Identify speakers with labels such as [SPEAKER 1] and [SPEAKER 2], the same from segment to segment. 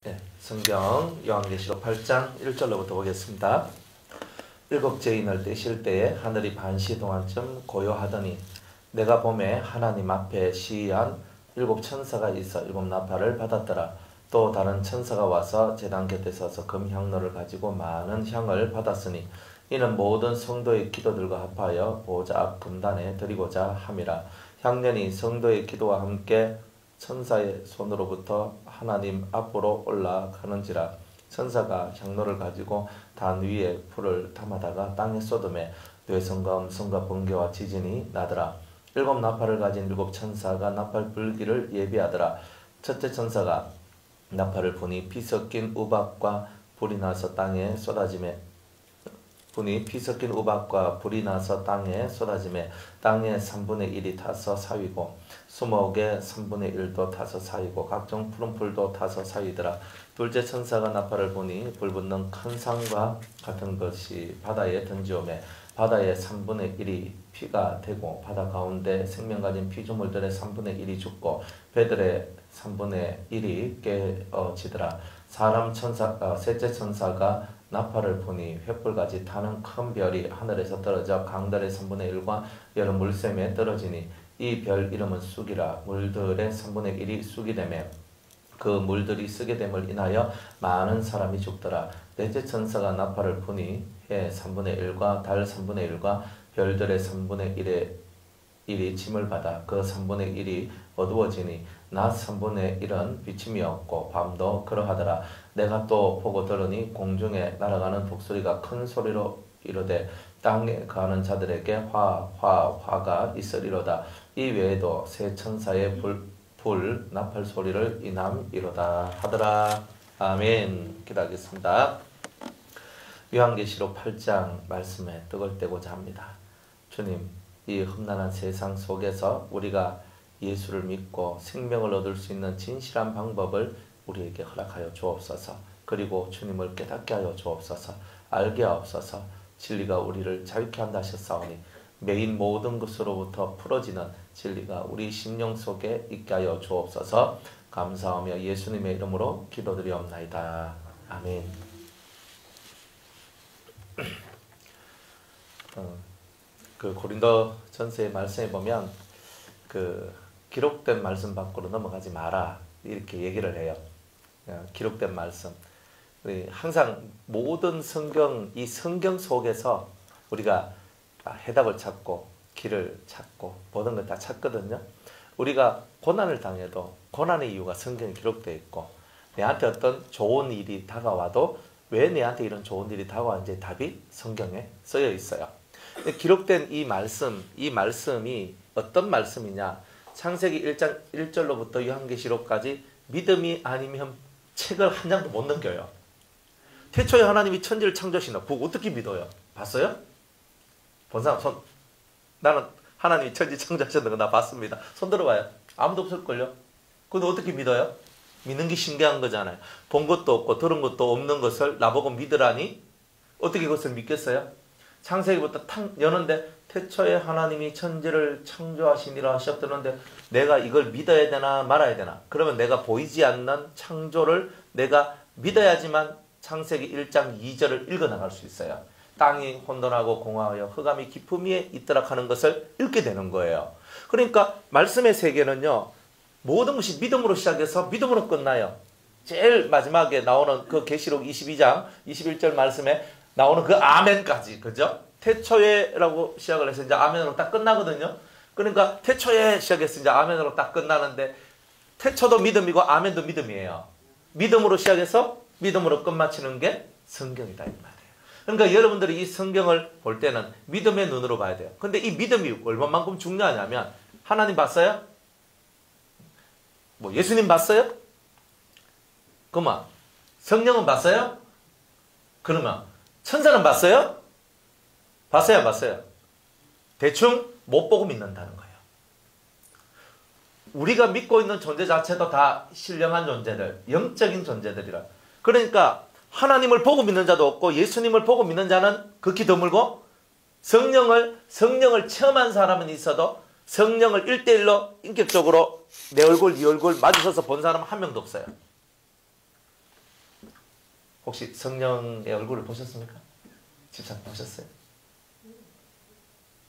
[SPEAKER 1] 네, 성경 요한계시록 8장 1절로부터 보겠습니다. 일곱 죄인을 떼실 때에 하늘이 반시 동안쯤 고요하더니 내가 보매 하나님 앞에 시위한 일곱 천사가 있어 일곱 나팔을 받았더라. 또 다른 천사가 와서 제단 곁에 서서 금향로를 가지고 많은 향을 받았으니 이는 모든 성도의 기도들과 합하여 보좌 앞 금단에 드리고자 함이라. 향년이 성도의 기도와 함께 천사의 손으로부터 하나님 앞으로 올라가는지라. 천사가 향로를 가지고 단 위에 불을 담아다가 땅에 쏟음에 뇌성과 음성과 번개와 지진이 나더라. 일곱 나팔을 가진 일곱 천사가 나팔 불기를 예비하더라. 첫째 천사가 나팔을 부니 피 섞인 우박과 불이 나서 땅에 쏟아지매 땅의 3분의 1이 타서 사위고 수목의 3분의 1도 타서 사위고 각종 푸른 풀도 타서 사위더라. 둘째 천사가 나팔을 부니 불붙는 큰 상과 같은 것이 바다에 던지오매 바다의 3분의 1이 피가 되고 바다 가운데 생명 가진 피조물들의 3분의 1이 죽고 배들의 3분의 1이 깨어지더라. 셋째 천사가 나팔을 부니 횃불같이 타는 큰 별이 하늘에서 떨어져 강들의 3분의 1과 여러 물샘에 떨어지니 이 별 이름은 쑥이라. 물들의 3분의 1이 쑥이 되며 그 물들이 쓰게 됨을 인하여 많은 사람이 죽더라. 넷째 천사가 나팔을 부니 해 3분의 1과 달 3분의 1과 별들의 3분의 1이 짐을 받아 그 3분의 1이 어두워지니 낮 3분의 1은 비침이 없고 밤도 그러하더라. 내가 또 보고 들으니 공중에 날아가는 독수리가 큰 소리로 이르되 땅에 거하는 자들에게 화가 있으리로다. 이 외에도 세 천사의 불 나팔 소리를 이남이로다 하더라. 아멘. 기도하겠습니다. 요한계시록 8장 말씀에 떡을 떼고자 합니다. 주님, 이 험난한 세상 속에서 우리가 예수를 믿고 생명을 얻을 수 있는 진실한 방법을 우리에게 허락하여 주옵소서. 그리고 주님을 깨닫게 하여 주옵소서. 알게 하옵소서. 진리가 우리를 자유케 한다 하셨사오니 매인 모든 것으로부터 풀어지는 진리가 우리 심령 속에 있게 하여 주옵소서. 감사하며 예수님의 이름으로 기도드리옵나이다. 아멘. 그 고린도 전서의 말씀에 보면 그 기록된 말씀 밖으로 넘어가지 마라 이렇게 얘기를 해요. 기록된 말씀. 항상 모든 성경, 이 성경 속에서 우리가 해답을 찾고 길을 찾고 모든 걸 다 찾거든요. 우리가 고난을 당해도 고난의 이유가 성경에 기록되어 있고 내한테 어떤 좋은 일이 다가와도 왜 내한테 이런 좋은 일이 다가왔는지 답이 성경에 쓰여 있어요. 기록된 이 말씀이 어떤 말씀이냐? 창세기 1장 1절로부터 요한계시록까지 믿음이 아니면 책을 한 장도 못 넘겨요. 태초에 하나님이 천지를 창조하시나 그거 어떻게 믿어요? 봤어요? 본 사람 손. 나는 하나님이 천지 창조하셨는 거 나 봤습니다. 손 들어봐요. 아무도 없을걸요? 그거 어떻게 믿어요? 믿는 게 신기한 거잖아요. 본 것도 없고 들은 것도 없는 것을 나보고 믿으라니 어떻게 그것을 믿겠어요? 창세기부터 탁 여는데 태초에 하나님이 천지를 창조하시니라 하셨다는데 내가 이걸 믿어야 되나 말아야 되나? 그러면 내가 보이지 않는 창조를 내가 믿어야지만 창세기 1장 2절을 읽어나갈 수 있어요. 땅이 혼돈하고 공허하여 흑암이 깊음 위에 있더라 하는 것을 읽게 되는 거예요. 그러니까 말씀의 세계는요. 모든 것이 믿음으로 시작해서 믿음으로 끝나요. 제일 마지막에 나오는 그 계시록 22장 21절 말씀에 나오는 그 아멘까지, 그죠? 태초에라고 시작을 해서 이제 아멘으로 딱 끝나거든요. 그러니까 태초에 시작해서 이제 아멘으로 딱 끝나는데 태초도 믿음이고 아멘도 믿음이에요. 믿음으로 시작해서 믿음으로 끝마치는 게 성경이다 이 말이에요. 그러니까 여러분들이 이 성경을 볼 때는 믿음의 눈으로 봐야 돼요. 근데 이 믿음이 얼마만큼 중요하냐면 하나님 봤어요? 뭐 예수님 봤어요? 그만. 성령은 봤어요? 그러면 천사는 봤어요? 봤어요? 봤어요? 대충 못 보고 믿는다는 거예요. 우리가 믿고 있는 존재 자체도 다 신령한 존재들, 영적인 존재들이라. 그러니까 하나님을 보고 믿는 자도 없고 예수님을 보고 믿는 자는 극히 드물고 성령을 체험한 사람은 있어도 성령을 1대1로 인격적으로 내 얼굴, 네 얼굴 마주쳐서 본 사람은 한 명도 없어요. 혹시 성령의 얼굴을 보셨습니까? 집사님 보셨어요?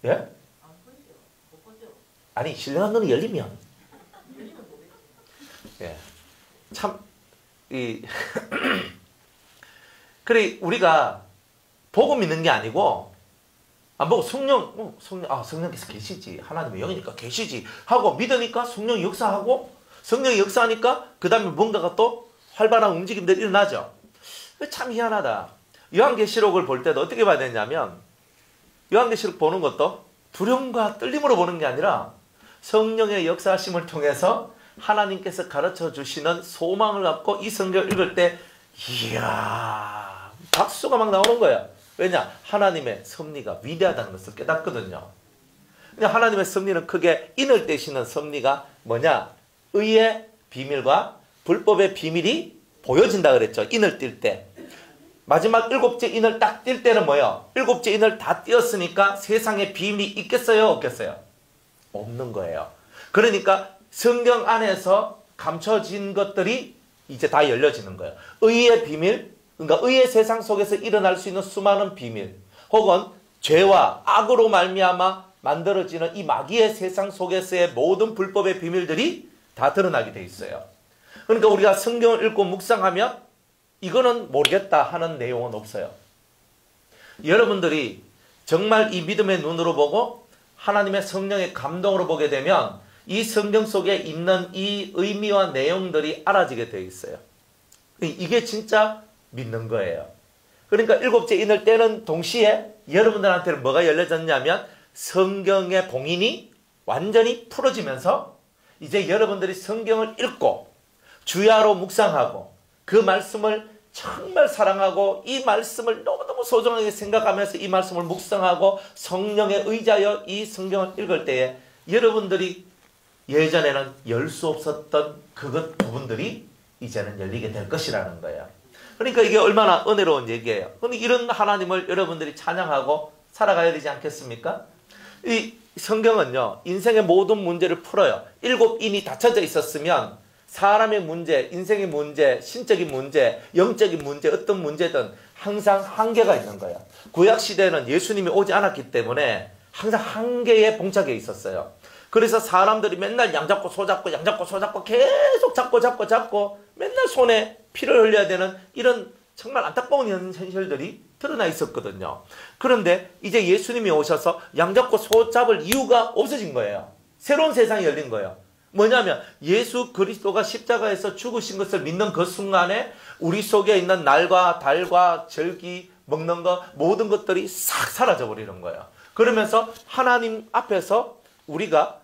[SPEAKER 1] 예? 아니 신령한 눈이 열리면 예. 참 그래 우리가 보고 믿는 게 아니고 안 보고 성령께서 계시지 하나님의 영이니까 계시지 하고 믿으니까 성령이 역사하고 성령이 역사하니까 그 다음에 뭔가가 또 활발한 움직임들이 일어나죠. 참 희한하다. 요한계시록을 볼 때도 어떻게 봐야 되냐면 요한계시록 보는 것도 두려움과 떨림으로 보는 게 아니라 성령의 역사하심을 통해서 하나님께서 가르쳐 주시는 소망을 갖고 이 성경을 읽을 때 이야 박수가 막 나오는 거야. 왜냐? 하나님의 섭리가 위대하다는 것을 깨닫거든요. 근데 하나님의 섭리는 크게 인을 떼시는 섭리가 뭐냐? 의의 비밀과 불법의 비밀이 보여진다 그랬죠. 인을 띌 때. 마지막 7째 인을 딱 띌 때는 뭐예요? 7째 인을 다 띄었으니까 세상에 비밀이 있겠어요? 없겠어요? 없는 거예요. 그러니까 성경 안에서 감춰진 것들이 이제 다 열려지는 거예요. 의의 비밀, 그러니까 의의 세상 속에서 일어날 수 있는 수많은 비밀, 혹은 죄와 악으로 말미암아 만들어지는 이 마귀의 세상 속에서의 모든 불법의 비밀들이 다 드러나게 돼 있어요. 그러니까 우리가 성경을 읽고 묵상하면 이거는 모르겠다 하는 내용은 없어요. 여러분들이 정말 이 믿음의 눈으로 보고 하나님의 성령의 감동으로 보게 되면 이 성경 속에 있는 이 의미와 내용들이 알아지게 되어 있어요. 이게 진짜 믿는 거예요. 그러니까 7째 인을 떼는 동시에 여러분들한테는 뭐가 열려졌냐면 성경의 봉인이 완전히 풀어지면서 이제 여러분들이 성경을 읽고 주야로 묵상하고 그 말씀을 정말 사랑하고 이 말씀을 너무너무 소중하게 생각하면서 이 말씀을 묵상하고 성령에 의지하여 이 성경을 읽을 때에 여러분들이 예전에는 열 수 없었던 그것 부분들이 이제는 열리게 될 것이라는 거예요. 그러니까 이게 얼마나 은혜로운 얘기예요. 그런데 이런 하나님을 여러분들이 찬양하고 살아가야 되지 않겠습니까? 이 성경은요, 인생의 모든 문제를 풀어요. 7인이 닫혀져 있었으면 사람의 문제, 인생의 문제, 신적인 문제, 영적인 문제, 어떤 문제든 항상 한계가 있는 거예요. 구약시대에는 예수님이 오지 않았기 때문에 항상 한계에 봉착해 있었어요. 그래서 사람들이 맨날 양 잡고 소 잡고 양 잡고 소 잡고 계속 잡고 맨날 손에 피를 흘려야 되는 이런 정말 안타까운 현실들이 드러나 있었거든요. 그런데 이제 예수님이 오셔서 양 잡고 소 잡을 이유가 없어진 거예요. 새로운 세상이 열린 거예요. 뭐냐면 예수 그리스도가 십자가에서 죽으신 것을 믿는 그 순간에 우리 속에 있는 날과 달과 절기 먹는 것 모든 것들이 싹 사라져 버리는 거예요. 그러면서 하나님 앞에서 우리가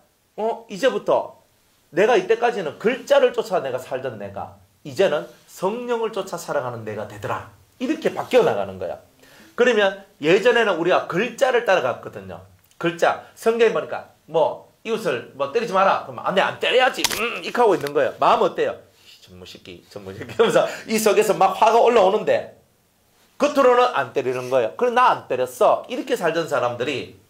[SPEAKER 1] 이제부터 내가 이때까지는 글자를 쫓아 내가 살던 내가 이제는 성령을 쫓아 살아가는 내가 되더라. 이렇게 바뀌어 나가는 거야. 그러면 예전에는 우리가 글자를 따라갔거든요. 글자. 성경에 보니까 이웃을 때리지 마라. 그러면 안 돼, 안 때려야지. 이렇게 하고 있는 거예요. 마음 어때요? 전무새끼 하면서 이 속에서 막 화가 올라오는데 겉으로는 안 때리는 거예요. 그래 나 안 때렸어. 이렇게 살던 사람들이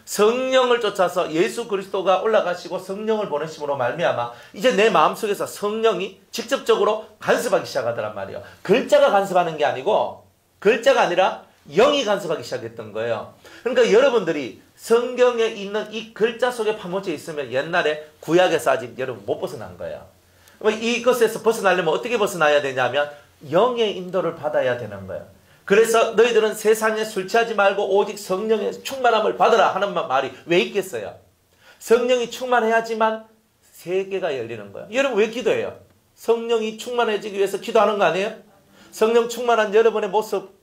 [SPEAKER 1] 성령을 쫓아서 예수 그리스도가 올라가시고 성령을 보내심으로 말미암아 이제 내 마음속에서 성령이 직접적으로 간섭하기 시작하더란 말이에요. 글자가 간섭하는 게 아니고 글자가 아니라 영이 간섭하기 시작했던 거예요. 그러니까 여러분들이 성경에 있는 이 글자 속에 파묻혀 있으면 옛날에 구약에서 아직 여러분 못 벗어난 거예요. 이것에서 벗어나려면 어떻게 벗어나야 되냐면 영의 인도를 받아야 되는 거예요. 그래서 너희들은 세상에 술 취하지 말고 오직 성령의 충만함을 받으라 하는 말이 왜 있겠어요? 성령이 충만해야지만 세계가 열리는 거예요. 여러분 왜 기도해요? 성령이 충만해지기 위해서 기도하는 거 아니에요? 성령 충만한 여러분의 모습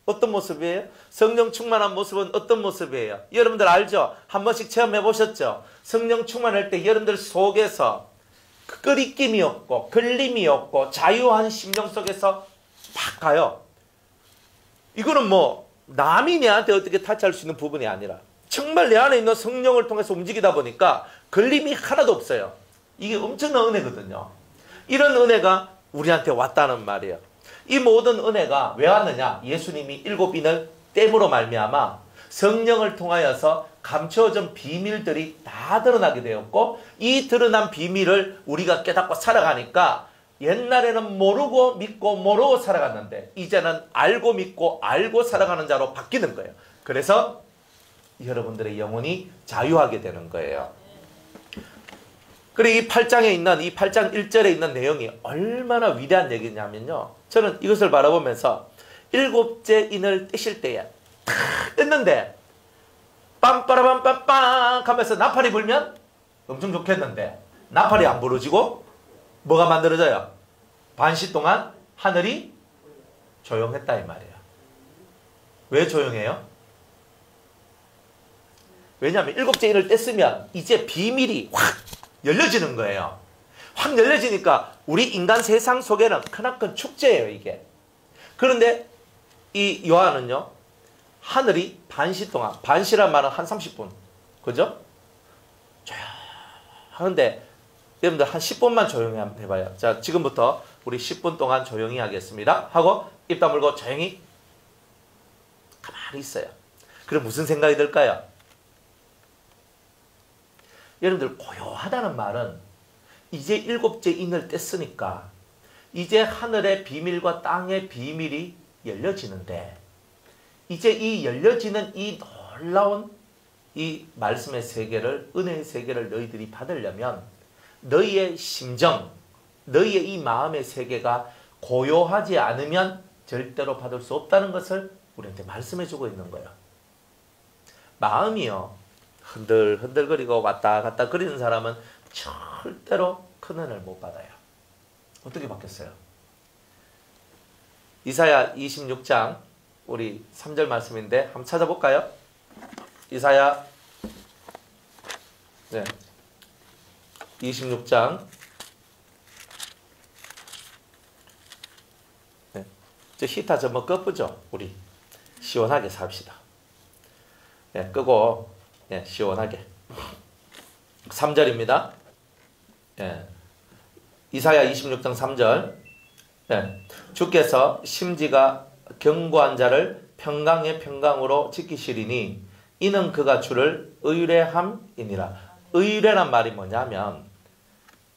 [SPEAKER 1] 어떤 모습이에요? 성령 충만한 모습은 어떤 모습이에요? 여러분들 알죠? 한 번씩 체험해 보셨죠? 성령 충만할 때 여러분들 속에서 끄리낌이 없고 걸림이 없고 자유한 심령 속에서 팍 가요. 이거는 남이 내한테 어떻게 타치할 수 있는 부분이 아니라 정말 내 안에 있는 성령을 통해서 움직이다 보니까 걸림이 하나도 없어요. 이게 엄청난 은혜거든요. 이런 은혜가 우리한테 왔다는 말이에요. 이 모든 은혜가 왜 왔느냐? 예수님이 7인을 땜으로 말미암아 성령을 통하여서 감추어진 비밀들이 다 드러나게 되었고 이 드러난 비밀을 우리가 깨닫고 살아가니까 옛날에는 모르고 믿고 모르고 살아갔는데 이제는 알고 믿고 알고 살아가는 자로 바뀌는 거예요. 그래서 여러분들의 영혼이 자유하게 되는 거예요. 그리고 이 8장에 있는 이 8장 1절에 있는 내용이 얼마나 위대한 얘기냐면요. 저는 이것을 바라보면서 일곱째 인을 떼실 때에 탁 뗐는데 빰빠라밤빰빰 하면서 나팔이 불면 엄청 좋겠는데 나팔이 안 부러지고 뭐가 만들어져요? 반시 동안 하늘이 조용했다 이 말이에요. 왜 조용해요? 왜냐하면 일곱째 인을 뗐으면 이제 비밀이 확 열려지는 거예요. 확 열려지니까 우리 인간 세상 속에는 크나큰 축제예요 이게. 그런데 이 요한은요. 하늘이 반시 동안, 반시란 말은 한 30분 그죠? 하는데 여러분들 한 10분만 조용히 한번 해봐요. 자, 지금부터 우리 10분 동안 조용히 하겠습니다 하고 입 다물고 조용히 가만히 있어요. 그럼 무슨 생각이 들까요? 여러분들 고요하다는 말은 이제 일곱째 인을 뗐으니까 이제 하늘의 비밀과 땅의 비밀이 열려지는데 이제 이 열려지는 이 놀라운 이 말씀의 세계를, 은혜의 세계를 너희들이 받으려면 너희의 심정, 너희의 이 마음의 세계가 고요하지 않으면 절대로 받을 수 없다는 것을 우리한테 말씀해주고 있는 거예요. 마음이요. 흔들거리고 왔다 갔다 거리는 사람은 절대로 큰 은혜를 못 받아요. 어떻게 바뀌었어요? 이사야 26장 우리 3절 말씀인데 한번 찾아볼까요? 이사야 26장 저 히타 전부 끄죠. 우리 시원하게 삽시다. 끄고 시원하게 3절입니다. 이사야 26장 3절 주께서 심지가 견고한 자를 평강의 평강으로 지키시리니 이는 그가 주를 의뢰함이니라. 의뢰란 말이 뭐냐면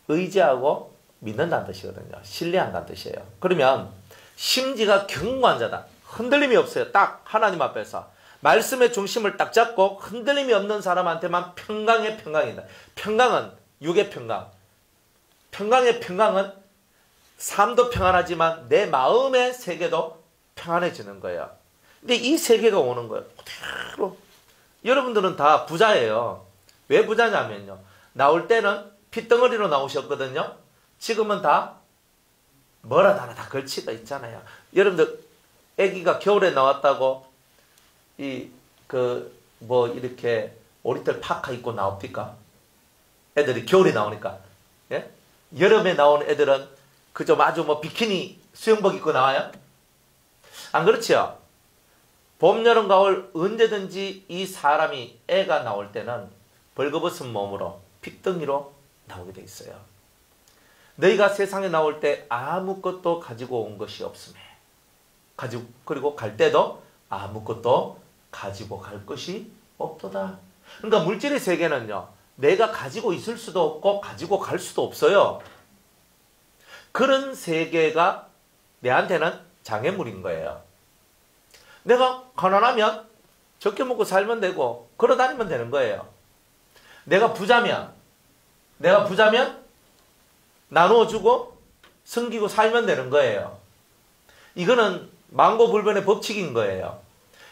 [SPEAKER 1] 의지하고 믿는다는 뜻이거든요. 신뢰한다는 뜻이에요. 그러면 심지가 견고한 자다. 흔들림이 없어요. 딱 하나님 앞에서 말씀의 중심을 딱 잡고 흔들림이 없는 사람한테만 평강의 평강이다. 평강은 육의 평강. 평강의 평강은 삶도 평안하지만 내 마음의 세계도 평안해지는 거예요. 근데 이 세계가 오는 거예요. 그대로. 여러분들은 다 부자예요. 왜 부자냐면요. 나올 때는 핏덩어리로 나오셨거든요. 지금은 다 뭐라도 하나 다 걸치가 있잖아요. 여러분들 아기가 겨울에 나왔다고 이렇게 오리털 파카 입고 나옵니까? 애들이 겨울에 나오니까. 예? 여름에 나오는 애들은 그저 아주 비키니 수영복 입고 나와요? 안 그렇지요? 봄, 여름, 가을 언제든지 이 사람이 애가 나올 때는 벌거벗은 몸으로 핏덩이로 나오게 돼 있어요. 너희가 세상에 나올 때 아무것도 가지고 온 것이 없음에 그리고 갈 때도 아무것도 가지고 갈 것이 없도다. 그러니까 물질의 세계는요. 내가 가지고 있을 수도 없고 가지고 갈 수도 없어요. 그런 세계가 내한테는 장애물인 거예요. 내가 가난하면 적게 먹고 살면 되고 걸어다니면 되는 거예요. 내가 부자면 나누어주고 섬기고 살면 되는 거예요. 이거는 만고불변의 법칙인 거예요.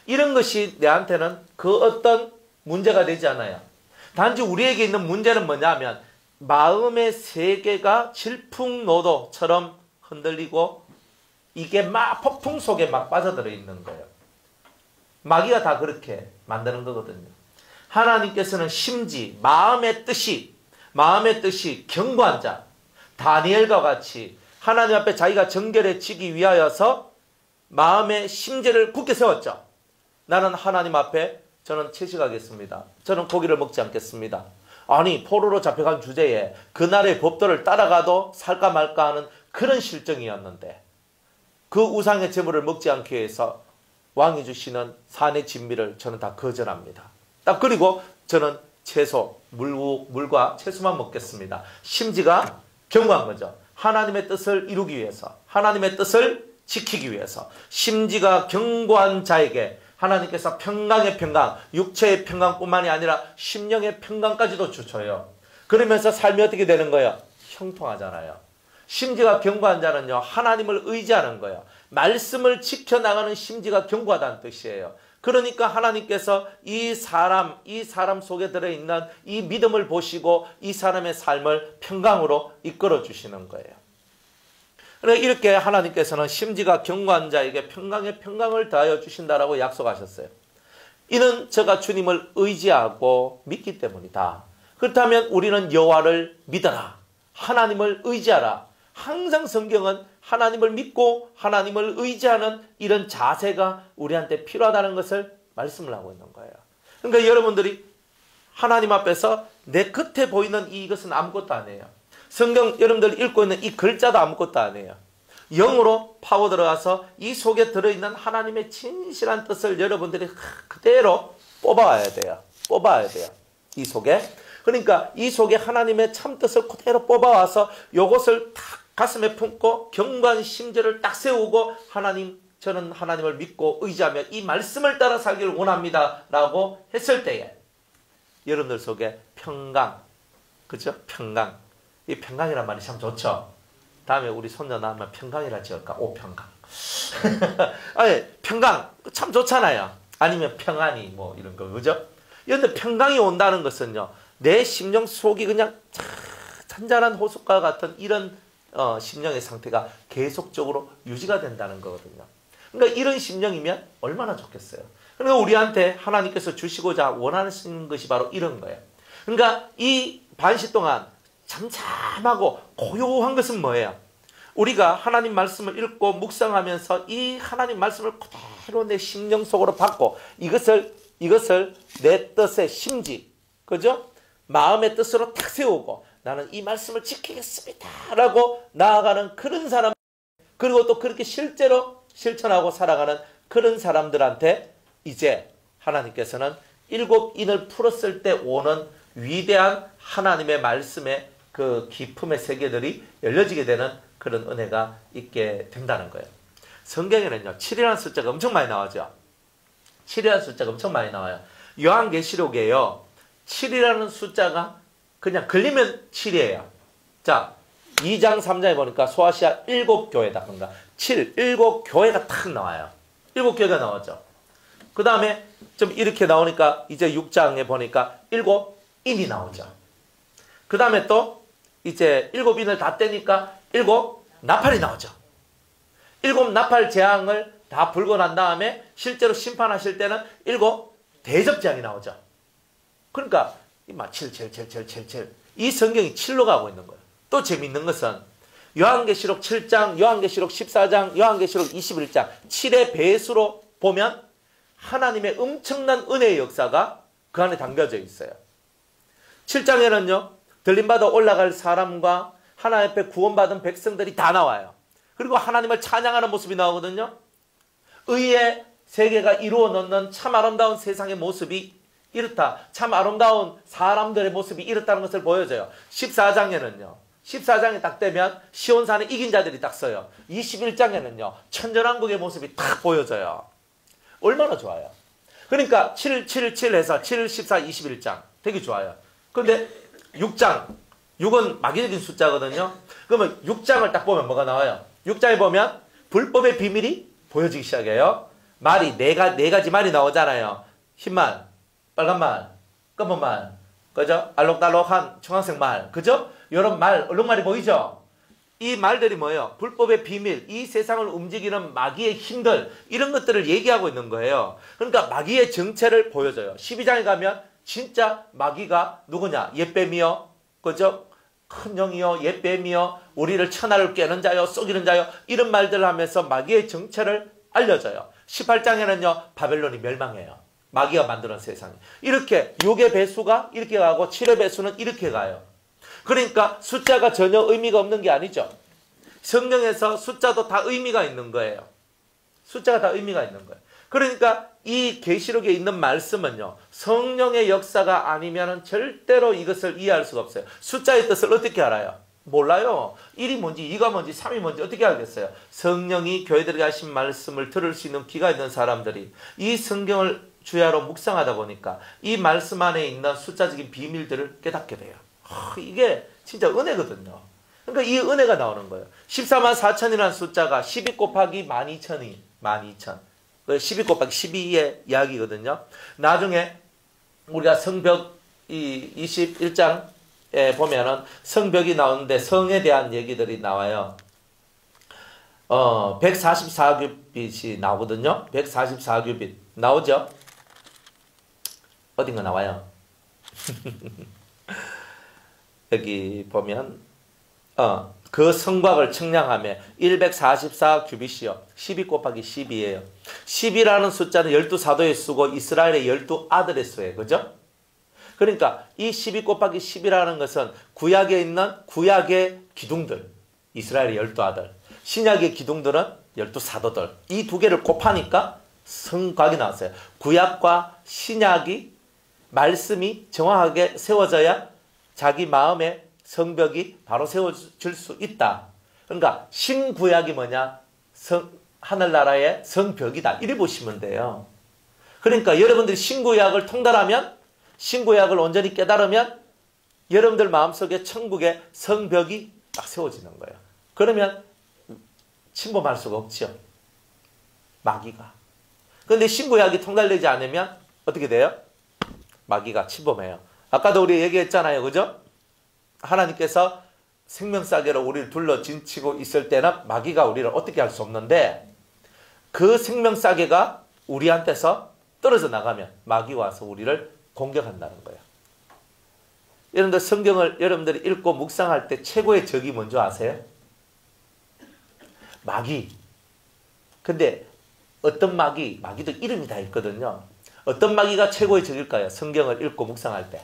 [SPEAKER 1] 이런 것이 내한테는 그 어떤 문제가 되지 않아요. 단지 우리에게 있는 문제는 뭐냐면 마음의 세계가 질풍노도처럼 흔들리고 이게 막 폭풍 속에 막 빠져들어 있는 거예요. 마귀가 다 그렇게 만드는 거거든요. 하나님께서는 심지 마음의 뜻이 견고한 자 다니엘과 같이 하나님 앞에 자기가 정결해지기 위하여서 마음의 심지를 굳게 세웠죠. 나는 하나님 앞에 저는 채식하겠습니다. 저는 고기를 먹지 않겠습니다. 아니 포로로 잡혀간 주제에 그날의 법도를 따라가도 살까 말까 하는 그런 실정이었는데 그 우상의 제물을 먹지 않기 위해서 왕이 주시는 산의 진미를 저는 다 거절합니다. 딱 그리고 저는 채소, 물과 채소만 먹겠습니다. 심지가 견고한 거죠. 하나님의 뜻을 이루기 위해서, 하나님의 뜻을 지키기 위해서 심지가 견고한 자에게 하나님께서 평강의 평강, 육체의 평강뿐만이 아니라 심령의 평강까지도 주셔요. 그러면서 삶이 어떻게 되는 거예요? 형통하잖아요. 심지가 견고한 자는요, 하나님을 의지하는 거예요. 말씀을 지켜나가는 심지가 견고하다는 뜻이에요. 그러니까 하나님께서 이 사람 속에 들어있는 이 믿음을 보시고 이 사람의 삶을 평강으로 이끌어 주시는 거예요. 그러니까 이렇게 하나님께서는 심지가 견고한 자에게 평강의 평강을 더하여 주신다라고 약속하셨어요. 이는 저가 주님을 의지하고 믿기 때문이다. 그렇다면 우리는 여호와를 믿어라. 하나님을 의지하라. 항상 성경은 하나님을 믿고 하나님을 의지하는 이런 자세가 우리한테 필요하다는 것을 말씀을 하고 있는 거예요. 그러니까 여러분들이 하나님 앞에서 내 겉에 보이는 이것은 아무것도 아니에요. 성경 여러분들 읽고 있는 이 글자도 아무것도 아니에요. 영으로 파고 들어가서 이 속에 들어있는 하나님의 진실한 뜻을 여러분들이 그대로 뽑아와야 돼요. 뽑아야 돼요. 이 속에. 그러니까 이 속에 하나님의 참뜻을 그대로 뽑아와서 이것을 탁 가슴에 품고 견고한 심지를 딱 세우고 하나님, 저는 하나님을 믿고 의지하며 이 말씀을 따라 살기를 원합니다 라고 했을 때에 여러분들 속에 평강, 그죠? 평강. 이 평강이란 말이 참 좋죠. 다음에 우리 손녀 낳으면 평강이라 지을까? 오평강. 아니, 평강 참 좋잖아요. 아니면 평안이 뭐 이런 거, 그죠? 그런데 평강이 온다는 것은요, 내 심령 속이 그냥 잔잔한 호숫가 같은 이런 심령의 상태가 계속적으로 유지가 된다는 거거든요. 그러니까 이런 심령이면 얼마나 좋겠어요. 그러니까 우리한테 하나님께서 주시고자 원하시는 것이 바로 이런 거예요. 그러니까 이 반시 동안 잠잠하고 고요한 것은 뭐예요? 우리가 하나님 말씀을 읽고 묵상하면서 이 하나님 말씀을 그대로 내 심령 속으로 받고 이것을 내 뜻의 심지, 그죠? 마음의 뜻으로 탁 세우고 나는 이 말씀을 지키겠습니다 라고 나아가는 그런 사람, 그리고 또 그렇게 실제로 실천하고 살아가는 그런 사람들한테 이제 하나님께서는 일곱 인을 풀었을 때 오는 위대한 하나님의 말씀의 그 기품의 세계들이 열려지게 되는 그런 은혜가 있게 된다는 거예요. 성경에는요, 7이라는 숫자가 엄청 많이 나오죠. 7이라는 숫자가 엄청 많이 나와요. 요한계시록에요, 7이라는 숫자가 그냥 걸리면 7이에요. 자, 2장 3장에 보니까 소아시아 7교회다. 그러니까 7, 7교회가 탁 나와요. 7교회가 나오죠. 그 다음에 좀 이렇게 나오니까 이제 6장에 보니까 7인이 나오죠. 그 다음에 또 이제 7인을 다 떼니까 7나팔이 나오죠. 7나팔 재앙을 다 불고 난 다음에 실제로 심판하실 때는 7대접재앙이 나오죠. 그러니까 7, 7, 7, 7, 7, 7. 이 성경이 7로 가고 있는 거예요. 또 재밌는 것은 요한계시록 7장, 요한계시록 14장, 요한계시록 21장 7의 배수로 보면 하나님의 엄청난 은혜의 역사가 그 안에 담겨져 있어요. 7장에는요. 들림받아 올라갈 사람과 하나님 앞에 구원받은 백성들이 다 나와요. 그리고 하나님을 찬양하는 모습이 나오거든요. 의의 세계가 이루어 놓는 참 아름다운 세상의 모습이 이렇다. 참 아름다운 사람들의 모습이 이렇다는 것을 보여줘요. 14장에는요. 14장이 딱 되면 시온산에 이긴 자들이 딱 서요. 21장에는요. 천전왕국의 모습이 딱 보여져요. 얼마나 좋아요. 그러니까 7, 7, 7 해서 7, 14, 21장 되게 좋아요. 그런데 6장, 6은 마귀적인 숫자거든요. 그러면 6장을 딱 보면 뭐가 나와요? 6장에 보면 불법의 비밀이 보여지기 시작해요. 말이 네 가지 말이 나오잖아요. 흰말, 빨간 말, 검은 말, 그죠? 알록달록한 청황색 말, 그죠? 이런 말, 얼룩말이 보이죠? 이 말들이 뭐예요? 불법의 비밀, 이 세상을 움직이는 마귀의 힘들, 이런 것들을 얘기하고 있는 거예요. 그러니까 마귀의 정체를 보여줘요. 12장에 가면 진짜 마귀가 누구냐? 옛뱀이요, 그죠? 큰 영이요, 옛뱀이요, 우리를 천하를 깨는 자요, 속이는 자요, 이런 말들을 하면서 마귀의 정체를 알려줘요. 18장에는요, 바벨론이 멸망해요. 마귀가 만드는 세상이. 이렇게 6의 배수가 이렇게 가고 7의 배수는 이렇게 가요. 그러니까 숫자가 전혀 의미가 없는 게 아니죠. 성경에서 숫자도 다 의미가 있는 거예요. 숫자가 다 의미가 있는 거예요. 그러니까 이 계시록에 있는 말씀은요, 성령의 역사가 아니면 절대로 이것을 이해할 수가 없어요. 숫자의 뜻을 어떻게 알아요? 몰라요. 1이 뭔지 2가 뭔지 3이 뭔지 어떻게 알겠어요? 성령이 교회들에게 하신 말씀을 들을 수 있는 귀가 있는 사람들이 이 성경을 주야로 묵상하다 보니까 이 말씀 안에 있는 숫자적인 비밀들을 깨닫게 돼요. 이게 진짜 은혜거든요. 그러니까 이 은혜가 나오는 거예요. 14만 4천이라는 숫자가 12 곱하기 12,000이 12,000. 12 곱하기 12의 이야기거든요. 나중에 우리가 성벽 21장에 보면은 성벽이 나오는데 성에 대한 얘기들이 나와요. 144규빗이 나오거든요. 144규빗 나오죠? 어딘가 나와요. 여기 보면 그 성곽을 측량하며 144규빗이요. 12 곱하기 12예요. 10이라는 숫자는 12사도의 수고 이스라엘의 12아들의 수예요. 그죠? 그러니까 이 12 곱하기 10이라는 것은 구약에 있는 구약의 기둥들, 이스라엘의 12아들, 신약의 기둥들은 12사도들, 이 두 개를 곱하니까 성곽이 나왔어요. 구약과 신약이 말씀이 정확하게 세워져야 자기 마음에 성벽이 바로 세워질 수 있다. 그러니까 신구약이 뭐냐? 하늘나라의 성벽이다. 이래 보시면 돼요. 그러니까 여러분들이 신구약을 통달하면, 신구약을 온전히 깨달으면 여러분들 마음속에 천국의 성벽이 딱 세워지는 거예요. 그러면 침범할 수가 없죠. 마귀가. 그런데 신구약이 통달되지 않으면 어떻게 돼요? 마귀가 침범해요. 아까도 우리 얘기했잖아요. 그죠? 하나님께서 생명싸개로 우리를 둘러 진치고 있을 때는 마귀가 우리를 어떻게 할 수 없는데, 그 생명싸개가 우리한테서 떨어져 나가면 마귀가 와서 우리를 공격한다는 거예요. 여러분들 성경을 여러분들이 읽고 묵상할 때 최고의 적이 뭔지 아세요? 마귀. 근데 어떤 마귀도 이름이 다 있거든요. 어떤 마귀가 최고의 적일까요? 성경을 읽고 묵상할 때.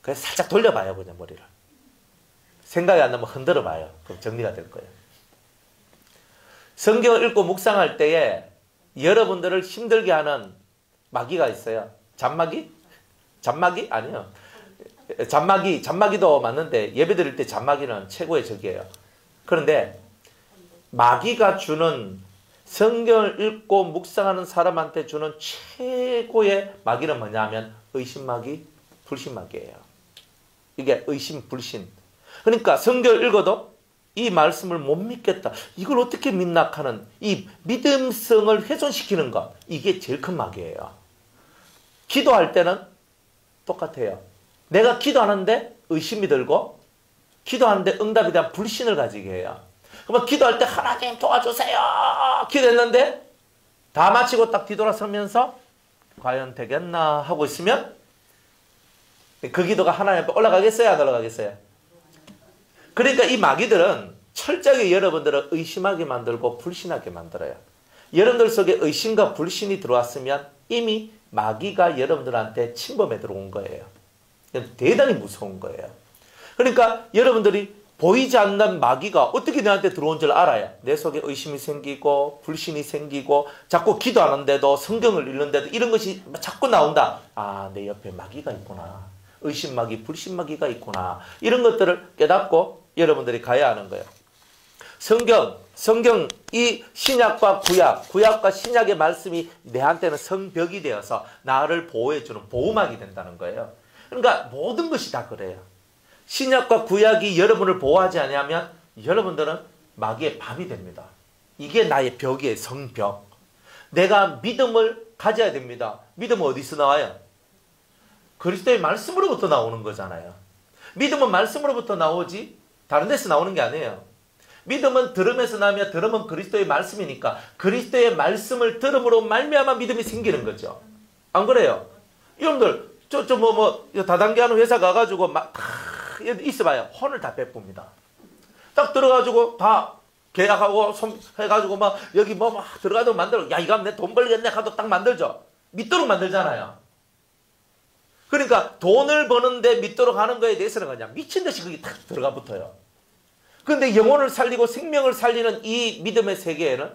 [SPEAKER 1] 그래서 살짝 돌려봐요, 그냥 머리를. 생각이 안 나면 흔들어 봐요. 그럼 정리가 될 거예요. 성경을 읽고 묵상할 때에 여러분들을 힘들게 하는 마귀가 있어요. 잔마귀? 잔마귀? 아니요. 잔마귀도 맞는데 예배 드릴 때 잔마귀는 최고의 적이에요. 그런데 마귀가 주는, 성경을 읽고 묵상하는 사람한테 주는 최고의 마귀는 뭐냐 하면 의심마귀, 불신마귀예요. 이게 의심, 불신. 그러니까 성경을 읽어도 이 말씀을 못 믿겠다, 이걸 어떻게 믿나 하는 이 믿음성을 훼손시키는 것, 이게 제일 큰 마귀예요. 기도할 때는 똑같아요. 내가 기도하는데 의심이 들고, 기도하는데 응답에 대한 불신을 가지게 해요. 그러면 기도할 때 하나님 도와주세요 기도했는데 다 마치고 딱 뒤돌아서면서 과연 되겠나 하고 있으면 그 기도가 하나님 앞에 올라가겠어요, 안 올라가겠어요? 그러니까 이 마귀들은 철저하게 여러분들을 의심하게 만들고 불신하게 만들어요. 여러분들 속에 의심과 불신이 들어왔으면 이미 마귀가 여러분들한테 침범해 들어온 거예요. 대단히 무서운 거예요. 그러니까 여러분들이 보이지 않는 마귀가 어떻게 내한테 들어온 줄 알아요. 내 속에 의심이 생기고 불신이 생기고 자꾸 기도하는데도 성경을 읽는데도 이런 것이 자꾸 나온다. 아, 내 옆에 마귀가 있구나. 의심마귀, 불신마귀가 있구나. 이런 것들을 깨닫고 여러분들이 가야 하는 거예요. 성경 이 신약과 구약과 신약의 말씀이 내한테는 성벽이 되어서 나를 보호해주는 보호막이 된다는 거예요. 그러니까 모든 것이 다 그래요. 신약과 구약이 여러분을 보호하지 않으면 여러분들은 마귀의 밤이 됩니다. 이게 나의 벽이에요. 성벽. 내가 믿음을 가져야 됩니다. 믿음은 어디서 나와요? 그리스도의 말씀으로부터 나오는 거잖아요. 믿음은 말씀으로부터 나오지 다른 데서 나오는 게 아니에요. 믿음은 들음에서 나며 들음은 그리스도의 말씀이니까 그리스도의 말씀을 들음으로 말미암아 믿음이 생기는 거죠. 안 그래요? 여러분들 다단계하는 회사 가가지고 막 있어봐요. 혼을 다 베풉니다. 딱 들어가지고 다 계약하고 해가지고 막 여기 막 들어가도 만들어. 야, 이거 내 돈 벌겠네 하도 딱 만들죠. 믿도록 만들잖아요. 그러니까 돈을 버는데 믿도록 하는 거에 대해서는 그냥 미친 듯이 거기 딱 들어가 붙어요. 그런데 영혼을 살리고 생명을 살리는 이 믿음의 세계에는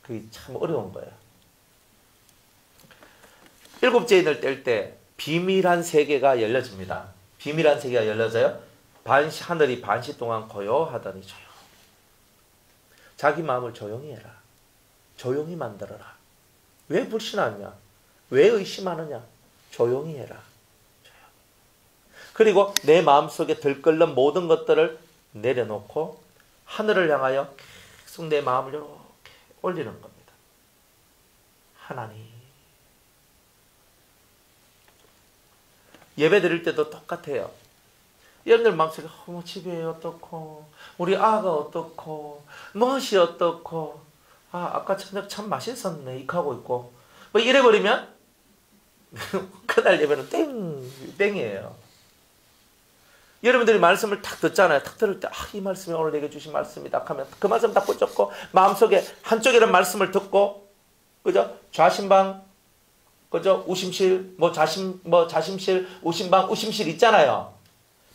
[SPEAKER 1] 그게 참 어려운 거예요. 일곱째 인을 뗄 때 비밀한 세계가 열려집니다. 비밀한 세계가 열려져요. 하늘이 반시 동안 고요하더니 조용. 자기 마음을 조용히 해라. 조용히 만들어라. 왜 불신하느냐? 왜 의심하느냐? 조용히 해라. 조용히. 그리고 내 마음속에 들끓는 모든 것들을 내려놓고 하늘을 향하여 계속 내 마음을 이렇게 올리는 겁니다. 하나님. 예배 드릴 때도 똑같아요. 여러분들 마음속에 집에 어떻고 우리 아가 어떻고 무엇이 어떻고 아까 저녁 참 맛있었네 이하고 있고 뭐 이래버리면 그날 예배는 땡이에요. 여러분들이 말씀을 탁 듣잖아요. 탁 들을 때 이 말씀이 오늘 내게 주신 말씀이다 하면 그 말씀 딱 붙잡고 마음속에 한쪽에는 말씀을 듣고 그죠? 좌심방 그죠? 우심실 자심실 우심방 우심실 있잖아요.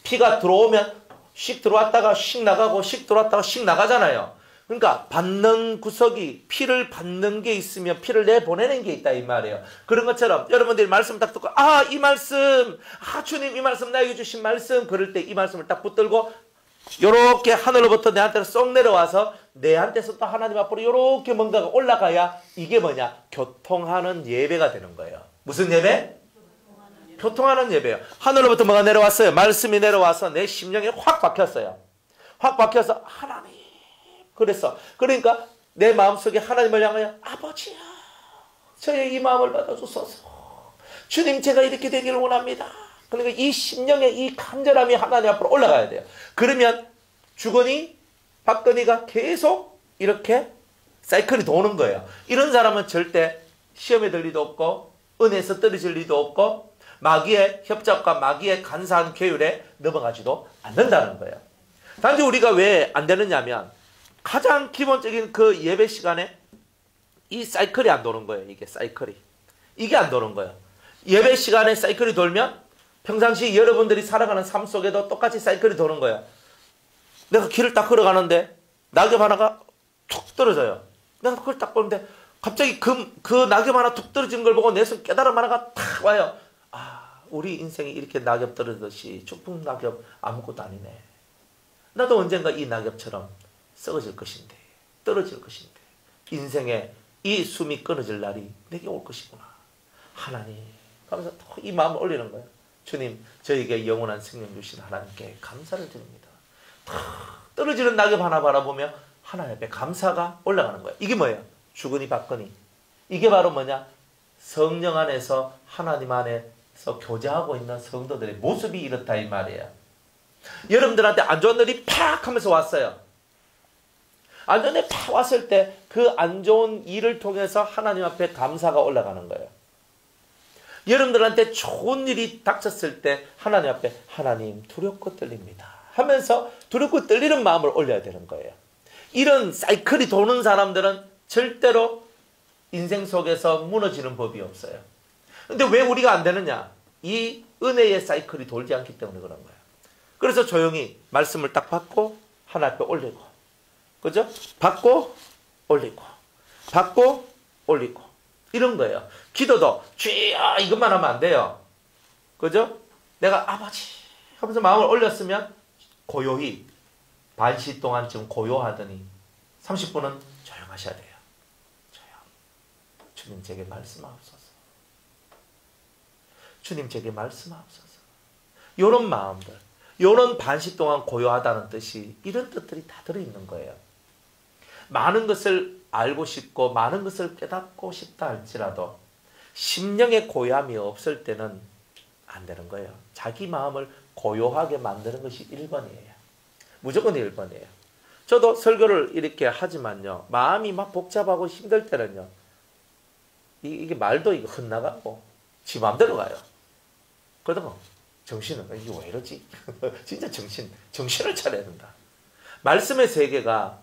[SPEAKER 1] 피가 들어오면 씩 들어왔다가 씩 나가고 씩 들어왔다가 씩 나가잖아요. 그러니까 받는 구석이 피를 받는 게 있으면 피를 내보내는 게 있다 이 말이에요. 그런 것처럼 여러분들이 말씀 딱 듣고 이 말씀 주님 이 말씀 나에게 주신 말씀 그럴 때 이 말씀을 딱 붙들고 요렇게 하늘로부터 내한테로 쏙 내려와서 내한테서 또 하나님 앞으로 요렇게 뭔가가 올라가야 이게 뭐냐? 교통하는 예배가 되는 거예요. 무슨 예배? 교통하는 예배예요. 하늘로부터 뭐가 내려왔어요? 말씀이 내려와서 내 심령에 확 박혔어요. 확 박혀서 하나님 그러니까 내 마음속에 하나님을 향하여 아버지야 저의 이 마음을 받아주소서. 주님 제가 이렇게 되기를 원합니다. 그러니까 이 심령의 이 간절함이 하나님 앞으로 올라가야 돼요. 그러면 주거니 받거니가 계속 이렇게 사이클이 도는 거예요. 이런 사람은 절대 시험에 들 리도 없고 은혜에서 떨어질 리도 없고 마귀의 협잡과 마귀의 간사한 계율에 넘어가지도 않는다는 거예요. 단지 우리가 왜 안 되느냐면 가장 기본적인 그 예배 시간에 이 사이클이 안 도는 거예요. 이게 안 도는 거예요. 예배 시간에 사이클이 돌면 평상시 여러분들이 살아가는 삶 속에도 똑같이 사이클이 도는 거예요. 내가 길을 딱 걸어가는데 낙엽 하나가 툭 떨어져요. 내가 그걸 딱 보는데 갑자기 그 낙엽 하나 툭 떨어진 걸 보고 내 손 깨달음 하나가 탁 와요. 우리 인생이 이렇게 낙엽 떨어지듯이 축복 낙엽 아무것도 아니네. 나도 언젠가 이 낙엽처럼 썩어질 것인데 떨어질 것인데 인생에 이 숨이 끊어질 날이 내게 올 것이구나. 하나님 하면서 이 마음을 올리는 거예요. 주님 저에게 영원한 생명 주신 하나님께 감사를 드립니다. 떨어지는 낙엽 하나 바라보며 하나님 앞에 감사가 올라가는 거예요. 이게 뭐예요? 주거니 받거니. 이게 바로 뭐냐? 성령 안에서 하나님 안에서 교제하고 있는 성도들의 모습이 이렇다 이 말이에요. 여러분들한테 안 좋은 일이 팍 하면서 왔어요. 안 좋은 일이 팍 왔을 때 그 안 좋은 일을 통해서 하나님 앞에 감사가 올라가는 거예요. 여러분들한테 좋은 일이 닥쳤을 때 하나님 앞에 하나님 두렵고 떨립니다 하면서 두렵고 떨리는 마음을 올려야 되는 거예요. 이런 사이클이 도는 사람들은 절대로 인생 속에서 무너지는 법이 없어요. 근데 왜 우리가 안 되느냐? 이 은혜의 사이클이 돌지 않기 때문에 그런 거예요. 그래서 조용히 말씀을 딱 받고 하나님 앞에 올리고 그죠? 받고 올리고 받고 올리고 이런 거예요. 기도도 주여 이것만 하면 안 돼요. 그죠? 내가 아버지 하면서 마음을 올렸으면 고요히 반시 동안 좀 고요하더니 30분은 조용하셔야 돼요. 조용. 주님 제게 말씀하옵소서. 주님 제게 말씀하옵소서. 이런 마음들, 이런 반시 동안 고요하다는 뜻이 이런 뜻들이 다 들어있는 거예요. 많은 것을 알고 싶고 많은 것을 깨닫고 싶다 할지라도 심령의 고요함이 없을 때는 안 되는 거예요. 자기 마음을 고요하게 만드는 것이 1번이에요. 무조건 1번이에요. 저도 설교를 이렇게 하지만요. 마음이 막 복잡하고 힘들 때는요. 이게 말도 이거 흩나가고 지 마음대로 가요. 그러다가 정신은 이게 왜 이러지? 진짜 정신을 차려야 된다. 말씀의 세계가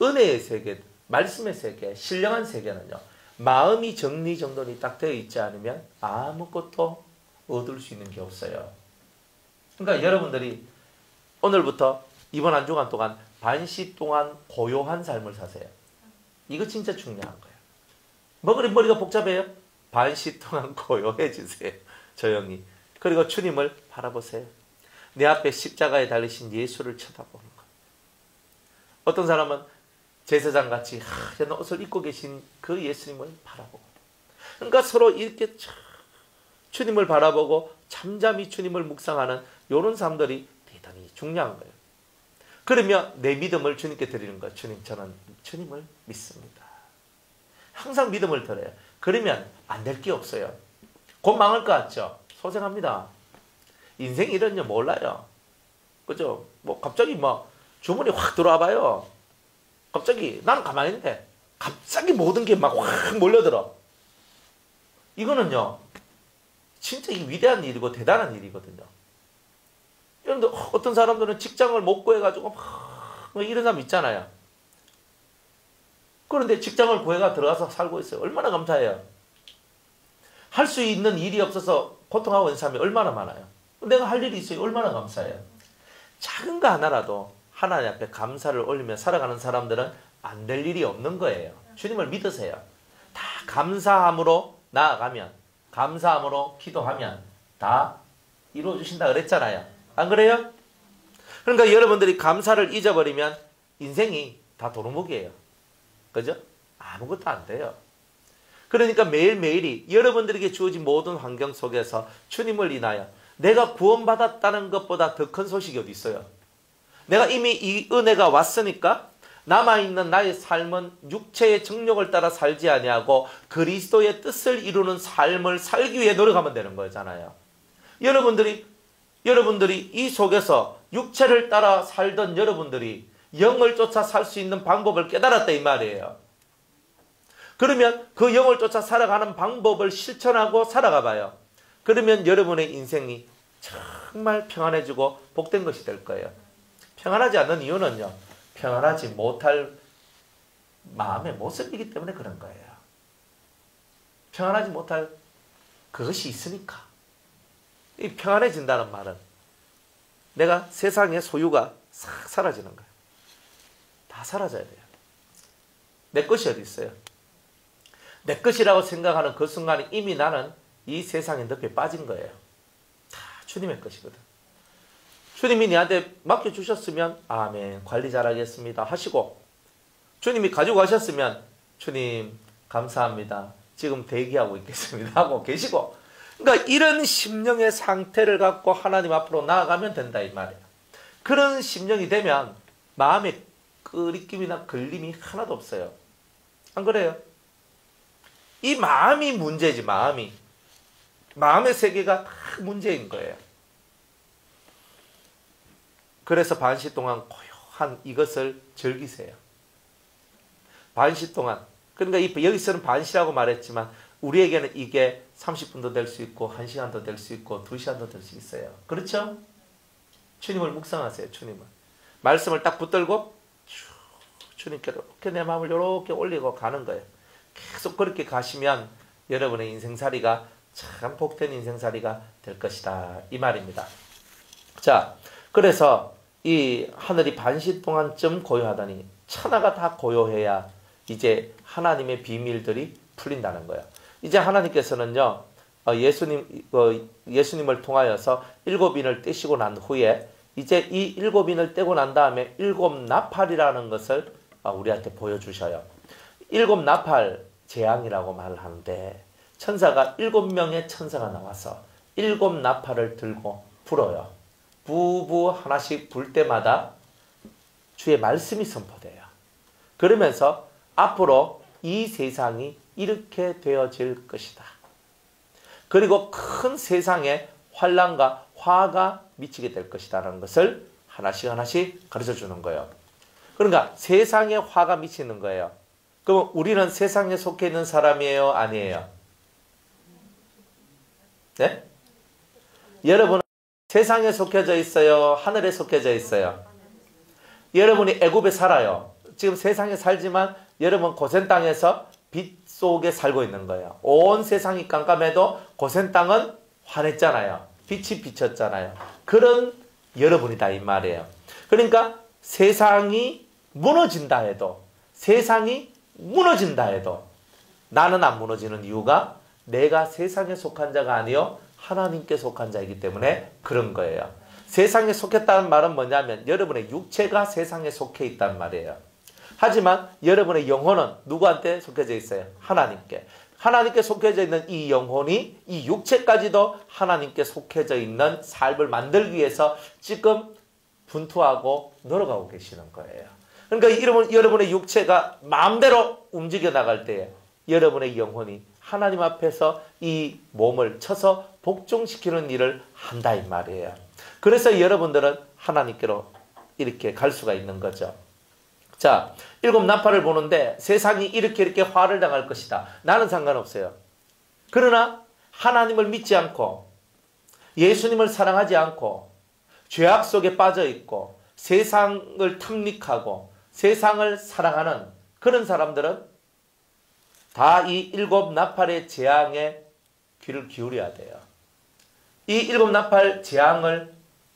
[SPEAKER 1] 은혜의 세계, 말씀의 세계, 신령한 세계는요. 마음이 정리정돈이 딱 되어 있지 않으면 아무것도 얻을 수 있는 게 없어요. 그러니까 여러분들이 오늘부터 이번 한 주간 동안 반시 동안 고요한 삶을 사세요. 이거 진짜 중요한 거예요. 뭐 그리 머리가 복잡해요? 반시 동안 고요해지세요. 조용히. 그리고 주님을 바라보세요. 내 앞에 십자가에 달리신 예수를 쳐다보는 것. 어떤 사람은 제사장같이 하얀 옷을 입고 계신 그 예수님을 바라보고, 그러니까 서로 이렇게 주님을 바라보고 잠잠히 주님을 묵상하는 이런 사람들이 대단히 중요한 거예요. 그러면 내 믿음을 주님께 드리는 거예요. 주님, 저는 주님을 믿습니다. 항상 믿음을 드려요. 그러면 안 될 게 없어요. 곧 망할 것 같죠? 소생합니다. 인생이 이런지 몰라요. 그죠? 뭐 갑자기 뭐 주문이 확 들어와 봐요. 갑자기 나는 가만히 있는데 갑자기 모든 게 막 확 몰려들어. 이거는요, 진짜 이 위대한 일이고 대단한 일이거든요. 여러분들, 어떤 사람들은 직장을 못 구해가지고 막 이런 사람 있잖아요. 그런데 직장을 구해가 들어가서 살고 있어요. 얼마나 감사해요. 할 수 있는 일이 없어서 고통하고 있는 사람이 얼마나 많아요. 내가 할 일이 있어요. 얼마나 감사해요. 작은 거 하나라도 하나님 앞에 감사를 올리며 살아가는 사람들은 안 될 일이 없는 거예요. 주님을 믿으세요. 다 감사함으로 나아가면, 감사함으로 기도하면 다 이루어주신다 그랬잖아요. 안 그래요? 그러니까 여러분들이 감사를 잊어버리면 인생이 다 도루묵이에요. 그죠? 아무것도 안 돼요. 그러니까 매일매일이 여러분들에게 주어진 모든 환경 속에서 주님을 인하여 내가 구원받았다는 것보다 더 큰 소식이 어디 있어요? 내가 이미 이 은혜가 왔으니까 남아있는 나의 삶은 육체의 정욕을 따라 살지 아니하고 그리스도의 뜻을 이루는 삶을 살기 위해 노력하면 되는 거잖아요. 여러분들이 이 속에서 육체를 따라 살던 여러분들이 영을 쫓아 살 수 있는 방법을 깨달았다 이 말이에요. 그러면 그 영을 쫓아 살아가는 방법을 실천하고 살아가 봐요. 그러면 여러분의 인생이 정말 평안해지고 복된 것이 될 거예요. 평안하지 않는 이유는요, 평안하지 못할 마음의 모습이기 때문에 그런 거예요. 평안하지 못할 그것이 있으니까. 이 평안해진다는 말은 내가 세상의 소유가 싹 사라지는 거예요. 다 사라져야 돼요. 내 것이 어디 있어요? 내 것이라고 생각하는 그 순간에 이미 나는 이 세상의 늪에 빠진 거예요. 다 주님의 것이거든. 주님이 내한테 맡겨주셨으면 아멘, 관리 잘하겠습니다 하시고, 주님이 가지고 가셨으면 주님 감사합니다, 지금 대기하고 있겠습니다 하고 계시고, 그러니까 이런 심령의 상태를 갖고 하나님 앞으로 나아가면 된다 이 말이에요. 그런 심령이 되면 마음에 끄리낌이나 걸림이 하나도 없어요. 안 그래요? 이 마음이 문제지. 마음의 세계가 다 문제인 거예요. 그래서 반시 동안 고요한 이것을 즐기세요. 반시 동안. 그러니까 여기서는 반시라고 말했지만 우리에게는 이게 30분도 될 수 있고 1시간도 될 수 있고 2시간도 될 수 있어요. 그렇죠? 주님을 묵상하세요. 주님을. 말씀을 딱 붙들고 주님께 이렇게 내 마음을 이렇게 올리고 가는 거예요. 계속 그렇게 가시면 여러분의 인생살이가 참 복된 인생살이가 될 것이다 이 말입니다. 자, 그래서 이 하늘이 반시 동안쯤 고요하다니 천하가 다 고요해야 이제 하나님의 비밀들이 풀린다는 거예요. 이제 하나님께서는요, 예수님을 통하여서 7인을 떼시고 난 후에 이제 이 7인을 떼고 난 다음에 7나팔이라는 것을 우리한테 보여주셔요. 7나팔 재앙이라고 말을 하는데, 천사가 7명의 천사가 나와서 7나팔을 들고 불어요. 부부 하나씩 불 때마다 주의 말씀이 선포돼요. 그러면서 앞으로 이 세상이 이렇게 되어질 것이다. 그리고 큰 세상에 환난과 화가 미치게 될 것이다라는 것을 하나씩 하나씩 가르쳐 주는 거예요. 그러니까 세상에 화가 미치는 거예요. 그럼 우리는 세상에 속해 있는 사람이에요? 아니에요? 네? 여러분은 세상에 속해져 있어요? 하늘에 속해져 있어요? 여러분이 애굽에 살아요. 지금 세상에 살지만 여러분 고센 땅에서 빛 속에 살고 있는 거예요. 온 세상이 깜깜해도 고센 땅은 환했잖아요. 빛이 비쳤잖아요. 그런 여러분이다 이 말이에요. 그러니까 세상이 무너진다 해도 나는 안 무너지는 이유가 내가 세상에 속한 자가 아니요 하나님께 속한 자이기 때문에 그런 거예요. 세상에 속했다는 말은 뭐냐면 여러분의 육체가 세상에 속해 있다는 말이에요. 하지만 여러분의 영혼은 누구한테 속해져 있어요? 하나님께. 하나님께 속해져 있는 이 영혼이 이 육체까지도 하나님께 속해져 있는 삶을 만들기 위해서 지금 분투하고 노력하고 계시는 거예요. 그러니까 여러분의 육체가 마음대로 움직여 나갈 때에 여러분의 영혼이 하나님 앞에서 이 몸을 쳐서 복종시키는 일을 한다 이 말이에요. 그래서 여러분들은 하나님께로 이렇게 갈 수가 있는 거죠. 자, 7 나팔을 보는데 세상이 이렇게 화를 당할 것이다. 나는 상관없어요. 그러나 하나님을 믿지 않고 예수님을 사랑하지 않고 죄악 속에 빠져 있고 세상을 탐닉하고 세상을 사랑하는 그런 사람들은 다 이 7 나팔의 재앙에 귀를 기울여야 돼요. 이 7 나팔 재앙을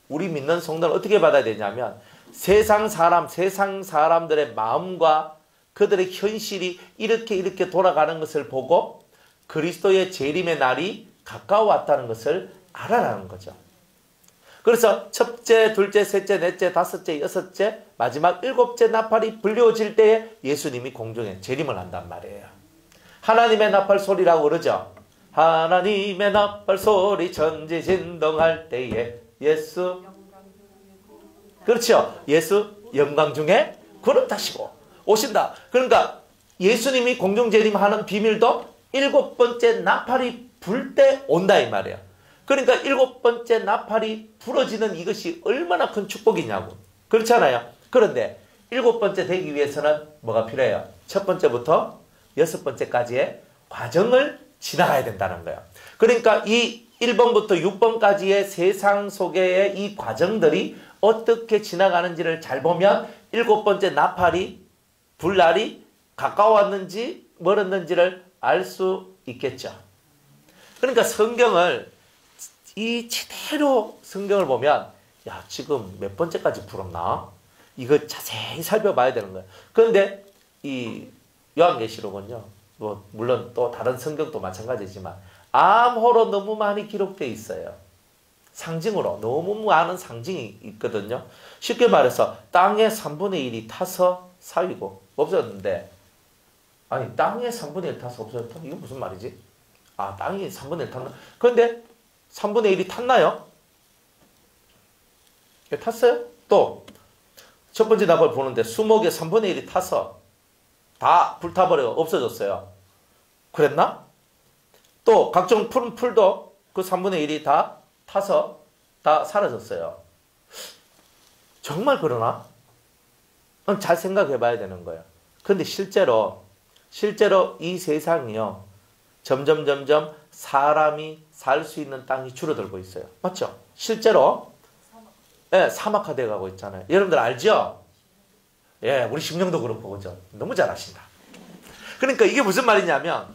[SPEAKER 1] 우리 믿는 성도는 어떻게 받아야 되냐면 세상 사람들의 마음과 그들의 현실이 이렇게 돌아가는 것을 보고 그리스도의 재림의 날이 가까워왔다는 것을 알아라는 거죠. 그래서 첫째, 둘째, 셋째, 넷째, 다섯째, 여섯째, 마지막 7째 나팔이 불려질 때에 예수님이 공중에 재림을 한단 말이에요. 하나님의 나팔 소리라고 그러죠. 하나님의 나팔 소리 천지진동할 때에 예수, 그렇죠. 예수 영광 중에 구름 타시고 오신다. 그러니까 예수님이 공중 재림하는 비밀도 7번째 나팔이 불 때 온다 이 말이에요. 그러니까 7번째 나팔이 불어지는 이것이 얼마나 큰 축복이냐고. 그렇잖아요. 그런데 7번째 되기 위해서는 뭐가 필요해요? 첫 번째부터 6번째까지의 과정을 지나가야 된다는 거예요. 그러니까 이 1번부터 6번까지의 세상 속의 이 과정들이 어떻게 지나가는지를 잘 보면 7번째 나팔이 불 날이 가까웠는지 멀었는지를 알 수 있겠죠. 그러니까 성경을 이 제대로 성경을 보면 야 지금 몇 번째까지 불었나? 이거 자세히 살펴봐야 되는 거예요. 그런데 이 요한계시록은요. 뭐 물론 또 다른 성경도 마찬가지지만 암호로 너무 많이 기록되어 있어요. 상징으로 너무 많은 상징이 있거든요. 쉽게 말해서 땅의 3분의 1이 타서 사위고 없어졌는데 아니 땅의 3분의 1 타서 없어졌다? 이게 무슨 말이지? 아 땅이 3분의 1 탔나? 그런데 3분의 1이 탔나요? 탔어요? 또 첫 번째 나팔 보는데 수목의 3분의 1이 타서 다 불타버려 없어졌어요. 그랬나? 또 각종 푸른 풀도 그 3분의 1이 다 타서 다 사라졌어요. 정말 그러나? 잘 생각해 봐야 되는 거예요. 그런데 실제로 이 세상이요. 점점 사람이 살 수 있는 땅이 줄어들고 있어요. 맞죠? 실제로 예, 사막화되어 가고 있잖아요. 여러분들 알죠? 예, 우리 심령도 그렇고 그죠? 너무 잘 아신다. 그러니까 이게 무슨 말이냐면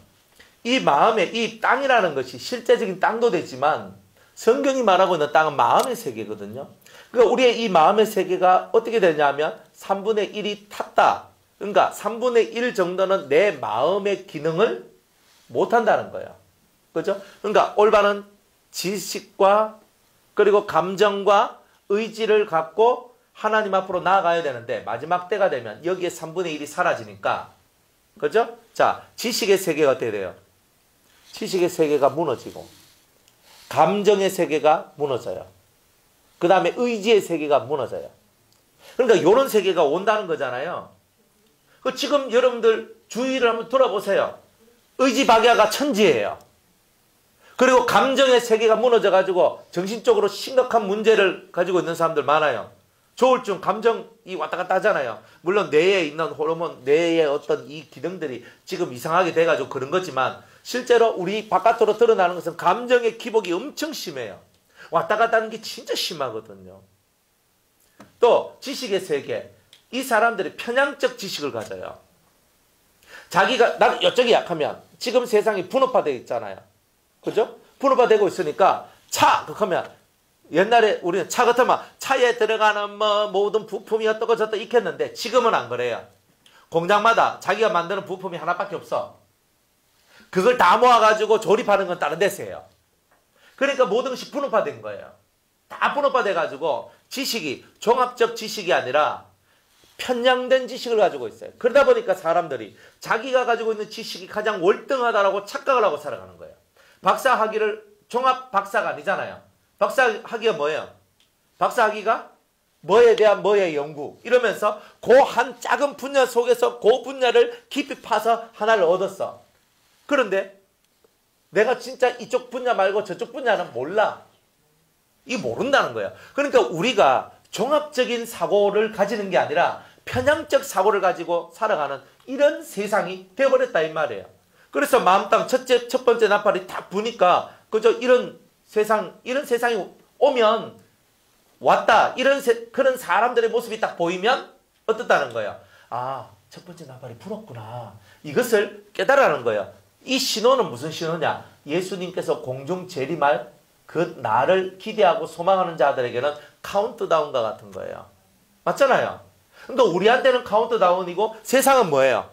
[SPEAKER 1] 이 마음에 이 땅이라는 것이 실제적인 땅도 되지만 성경이 말하고 있는 땅은 마음의 세계거든요. 그러니까 우리의 이 마음의 세계가 어떻게 되냐면 3분의 1이 탔다. 그러니까 3분의 1 정도는 내 마음의 기능을 못한다는 거예요. 그죠? 그러니까 올바른 지식과 그리고 감정과 의지를 갖고 하나님 앞으로 나아가야 되는데 마지막 때가 되면 여기에 3분의 1이 사라지니까 그죠? 자, 지식의 세계가 어떻게 돼요? 지식의 세계가 무너지고 감정의 세계가 무너져요. 그 다음에 의지의 세계가 무너져요. 그러니까 이런 세계가 온다는 거잖아요. 지금 여러분들 주위를 한번 돌아보세요. 의지박약가 천지예요. 그리고 감정의 세계가 무너져가지고 정신적으로 심각한 문제를 가지고 있는 사람들 많아요. 조울증, 감정이 왔다 갔다 하잖아요. 물론 뇌에 있는 호르몬, 뇌의 어떤 이 기능들이 지금 이상하게 돼가지고 그런 거지만 실제로 우리 바깥으로 드러나는 것은 감정의 기복이 엄청 심해요. 왔다 갔다 하는 게 진짜 심하거든요. 또 지식의 세계, 이 사람들이 편향적 지식을 가져요. 자기가 나는 이쪽이 약하면 지금 세상이 분업화되어 있잖아요. 그죠? 분업화되고 있으니까 차 그러면 옛날에 우리는 차 같으면 차에 들어가는 뭐 모든 부품이 어떻고 저떻고 있겠는데 지금은 안 그래요. 공장마다 자기가 만드는 부품이 하나밖에 없어. 그걸 다 모아가지고 조립하는 건 다른 데서 해요. 그러니까 모든 것이 분업화된 거예요. 다 분업화돼가지고 지식이 종합적 지식이 아니라 편향된 지식을 가지고 있어요. 그러다 보니까 사람들이 자기가 가지고 있는 지식이 가장 월등하다라고 착각을 하고 살아가는 거예요. 박사학위를 종합 박사가 아니잖아요. 박사학위가 뭐예요? 박사학위가 뭐에 대한 뭐의 연구 이러면서 그 한 작은 분야 속에서 그 분야를 깊이 파서 하나를 얻었어. 그런데 내가 진짜 이쪽 분야 말고 저쪽 분야는 몰라. 이 모른다는 거예요. 그러니까 우리가 종합적인 사고를 가지는 게 아니라 편향적 사고를 가지고 살아가는 이런 세상이 되어버렸다 이 말이에요. 그래서 마음땅 첫 번째 나팔이 딱 부니까 그저 이런 세상이 오면 왔다 그런 사람들의 모습이 딱 보이면 어떻다는 거예요. 아, 첫 번째 나팔이 불었구나. 이것을 깨달으라는 거예요. 이 신호는 무슨 신호냐? 예수님께서 공중 재림할 그 날을 기대하고 소망하는 자들에게는 카운트다운과 같은 거예요. 맞잖아요. 그러니까 우리한테는 카운트다운이고 세상은 뭐예요?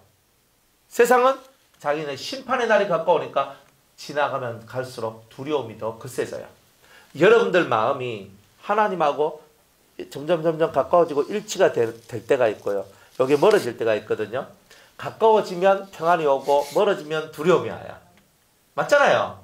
[SPEAKER 1] 세상은 자기네 심판의 날이 가까우니까 지나가면 갈수록 두려움이 더 거세져요. 여러분들 마음이 하나님하고 점점 가까워지고 일치가 될 때가 있고요. 여기 멀어질 때가 있거든요. 가까워지면 평안이 오고 멀어지면 두려움이 와요. 맞잖아요.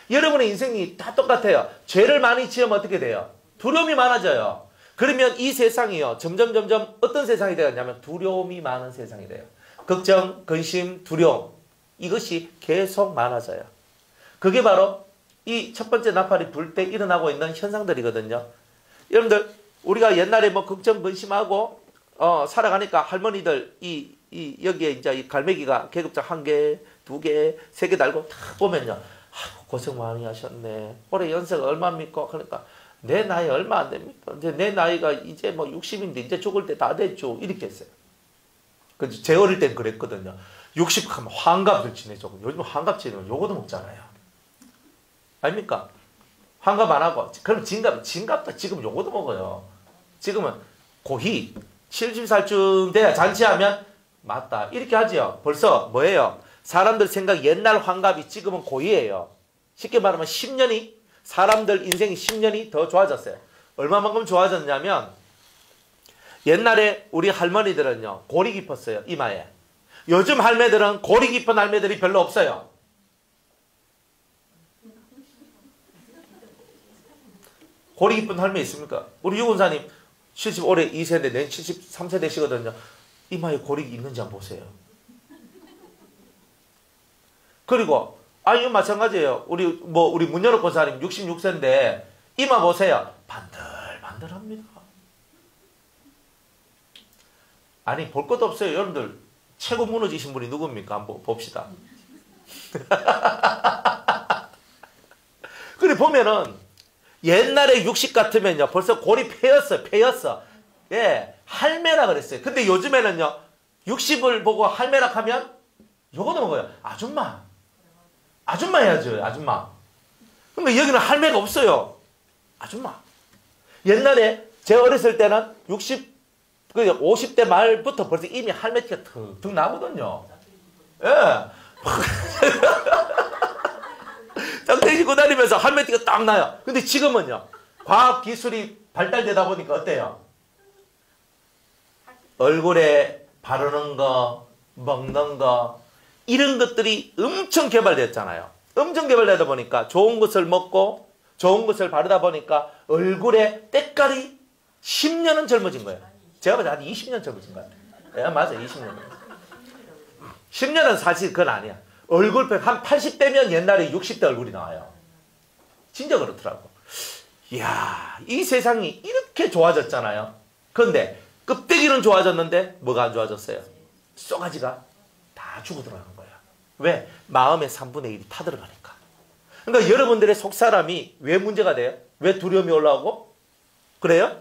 [SPEAKER 1] 여러분의 인생이 다 똑같아요. 죄를 많이 지으면 어떻게 돼요? 두려움이 많아져요. 그러면 이 세상이요. 점점 어떤 세상이 되었냐면 두려움이 많은 세상이 돼요. 걱정, 근심, 두려움. 이것이 계속 많아져요. 그게 바로 이 첫 번째 나팔이 불 때 일어나고 있는 현상들이거든요. 여러분들 우리가 옛날에 뭐 걱정, 근심하고 살아가니까 할머니들 여기에 이제 이 갈매기가 계급장 1개, 2개, 3개 달고 딱 보면요. 아이고, 고생 많이 하셨네. 올해 연세가 얼마입니까? 그러니까 내 나이 얼마 안 됩니까? 이제 내 나이가 이제 뭐 60인데 이제 죽을 때 다 됐죠. 이렇게 했어요. 제 어릴 땐 그랬거든요. 60 하면 환갑을 지내죠. 요즘 환갑 지내면 요거도 먹잖아요. 아닙니까? 환갑 안 하고 그럼 진갑도 지금 요거도 먹어요. 지금은 고희 70살쯤 돼야 잔치하면 맞다 이렇게 하지요. 벌써 뭐예요? 사람들 생각 옛날 환갑이 지금은 고희예요. 쉽게 말하면 10년이 사람들 인생이 10년이 더 좋아졌어요. 얼마만큼 좋아졌냐면 옛날에 우리 할머니들은요 골이 깊었어요. 이마에. 요즘 할매들은 골이 깊은 할매들이 별로 없어요. 골이 깊은 할매 있습니까? 우리 유군사님 75세 2세인데 내년 73세 되시거든요. 이마에 골이 있는지 한번 보세요. 그리고 이거 마찬가지예요. 우리 문여록 권사님 66세인데 이마 보세요. 반들반들합니다. 아니 볼 것도 없어요. 여러분들 최고 무너지신 분이 누굽니까? 한번 봅시다. 그래 보면은 옛날에 60 같으면요 벌써 골이 패였어. 예, 할매라 그랬어요. 근데 요즘에는요 60을 보고 할매라 하면 요거도 먹어요. 아줌마 해야죠. 아줌마. 그러니까 여기는 할매가 없어요. 아줌마. 옛날에 제 어렸을 때는 50대 말부터 벌써 이미 할매티가 툭툭 나거든요. 예. 짱땡이 고 다니면서 할매티가 딱 나요. 근데 지금은요. 과학기술이 발달되다 보니까 어때요? 얼굴에 바르는 거, 먹는 거 이런 것들이 엄청 개발됐잖아요. 엄청 개발되다 보니까 좋은 것을 먹고 좋은 것을 바르다 보니까 얼굴에 때깔이 10년은 젊어진 거예요. 제가 봤을 때 한 20년 젊어진 거예요. 예, 맞아요. 20년. 10년은 사실 그건 아니야. 얼굴 한 80대면 옛날에 60대 얼굴이 나와요. 진짜 그렇더라고. 이야, 이 세상이 이렇게 좋아졌잖아요. 그런데 껍데기는 좋아졌는데 뭐가 안 좋아졌어요? 쏘가지가 다 죽어 들어가는 거예요. 왜? 마음의 3분의 1이 타들어가니까. 그러니까 여러분들의 속사람이 왜 문제가 돼요? 왜 두려움이 올라오고? 그래요?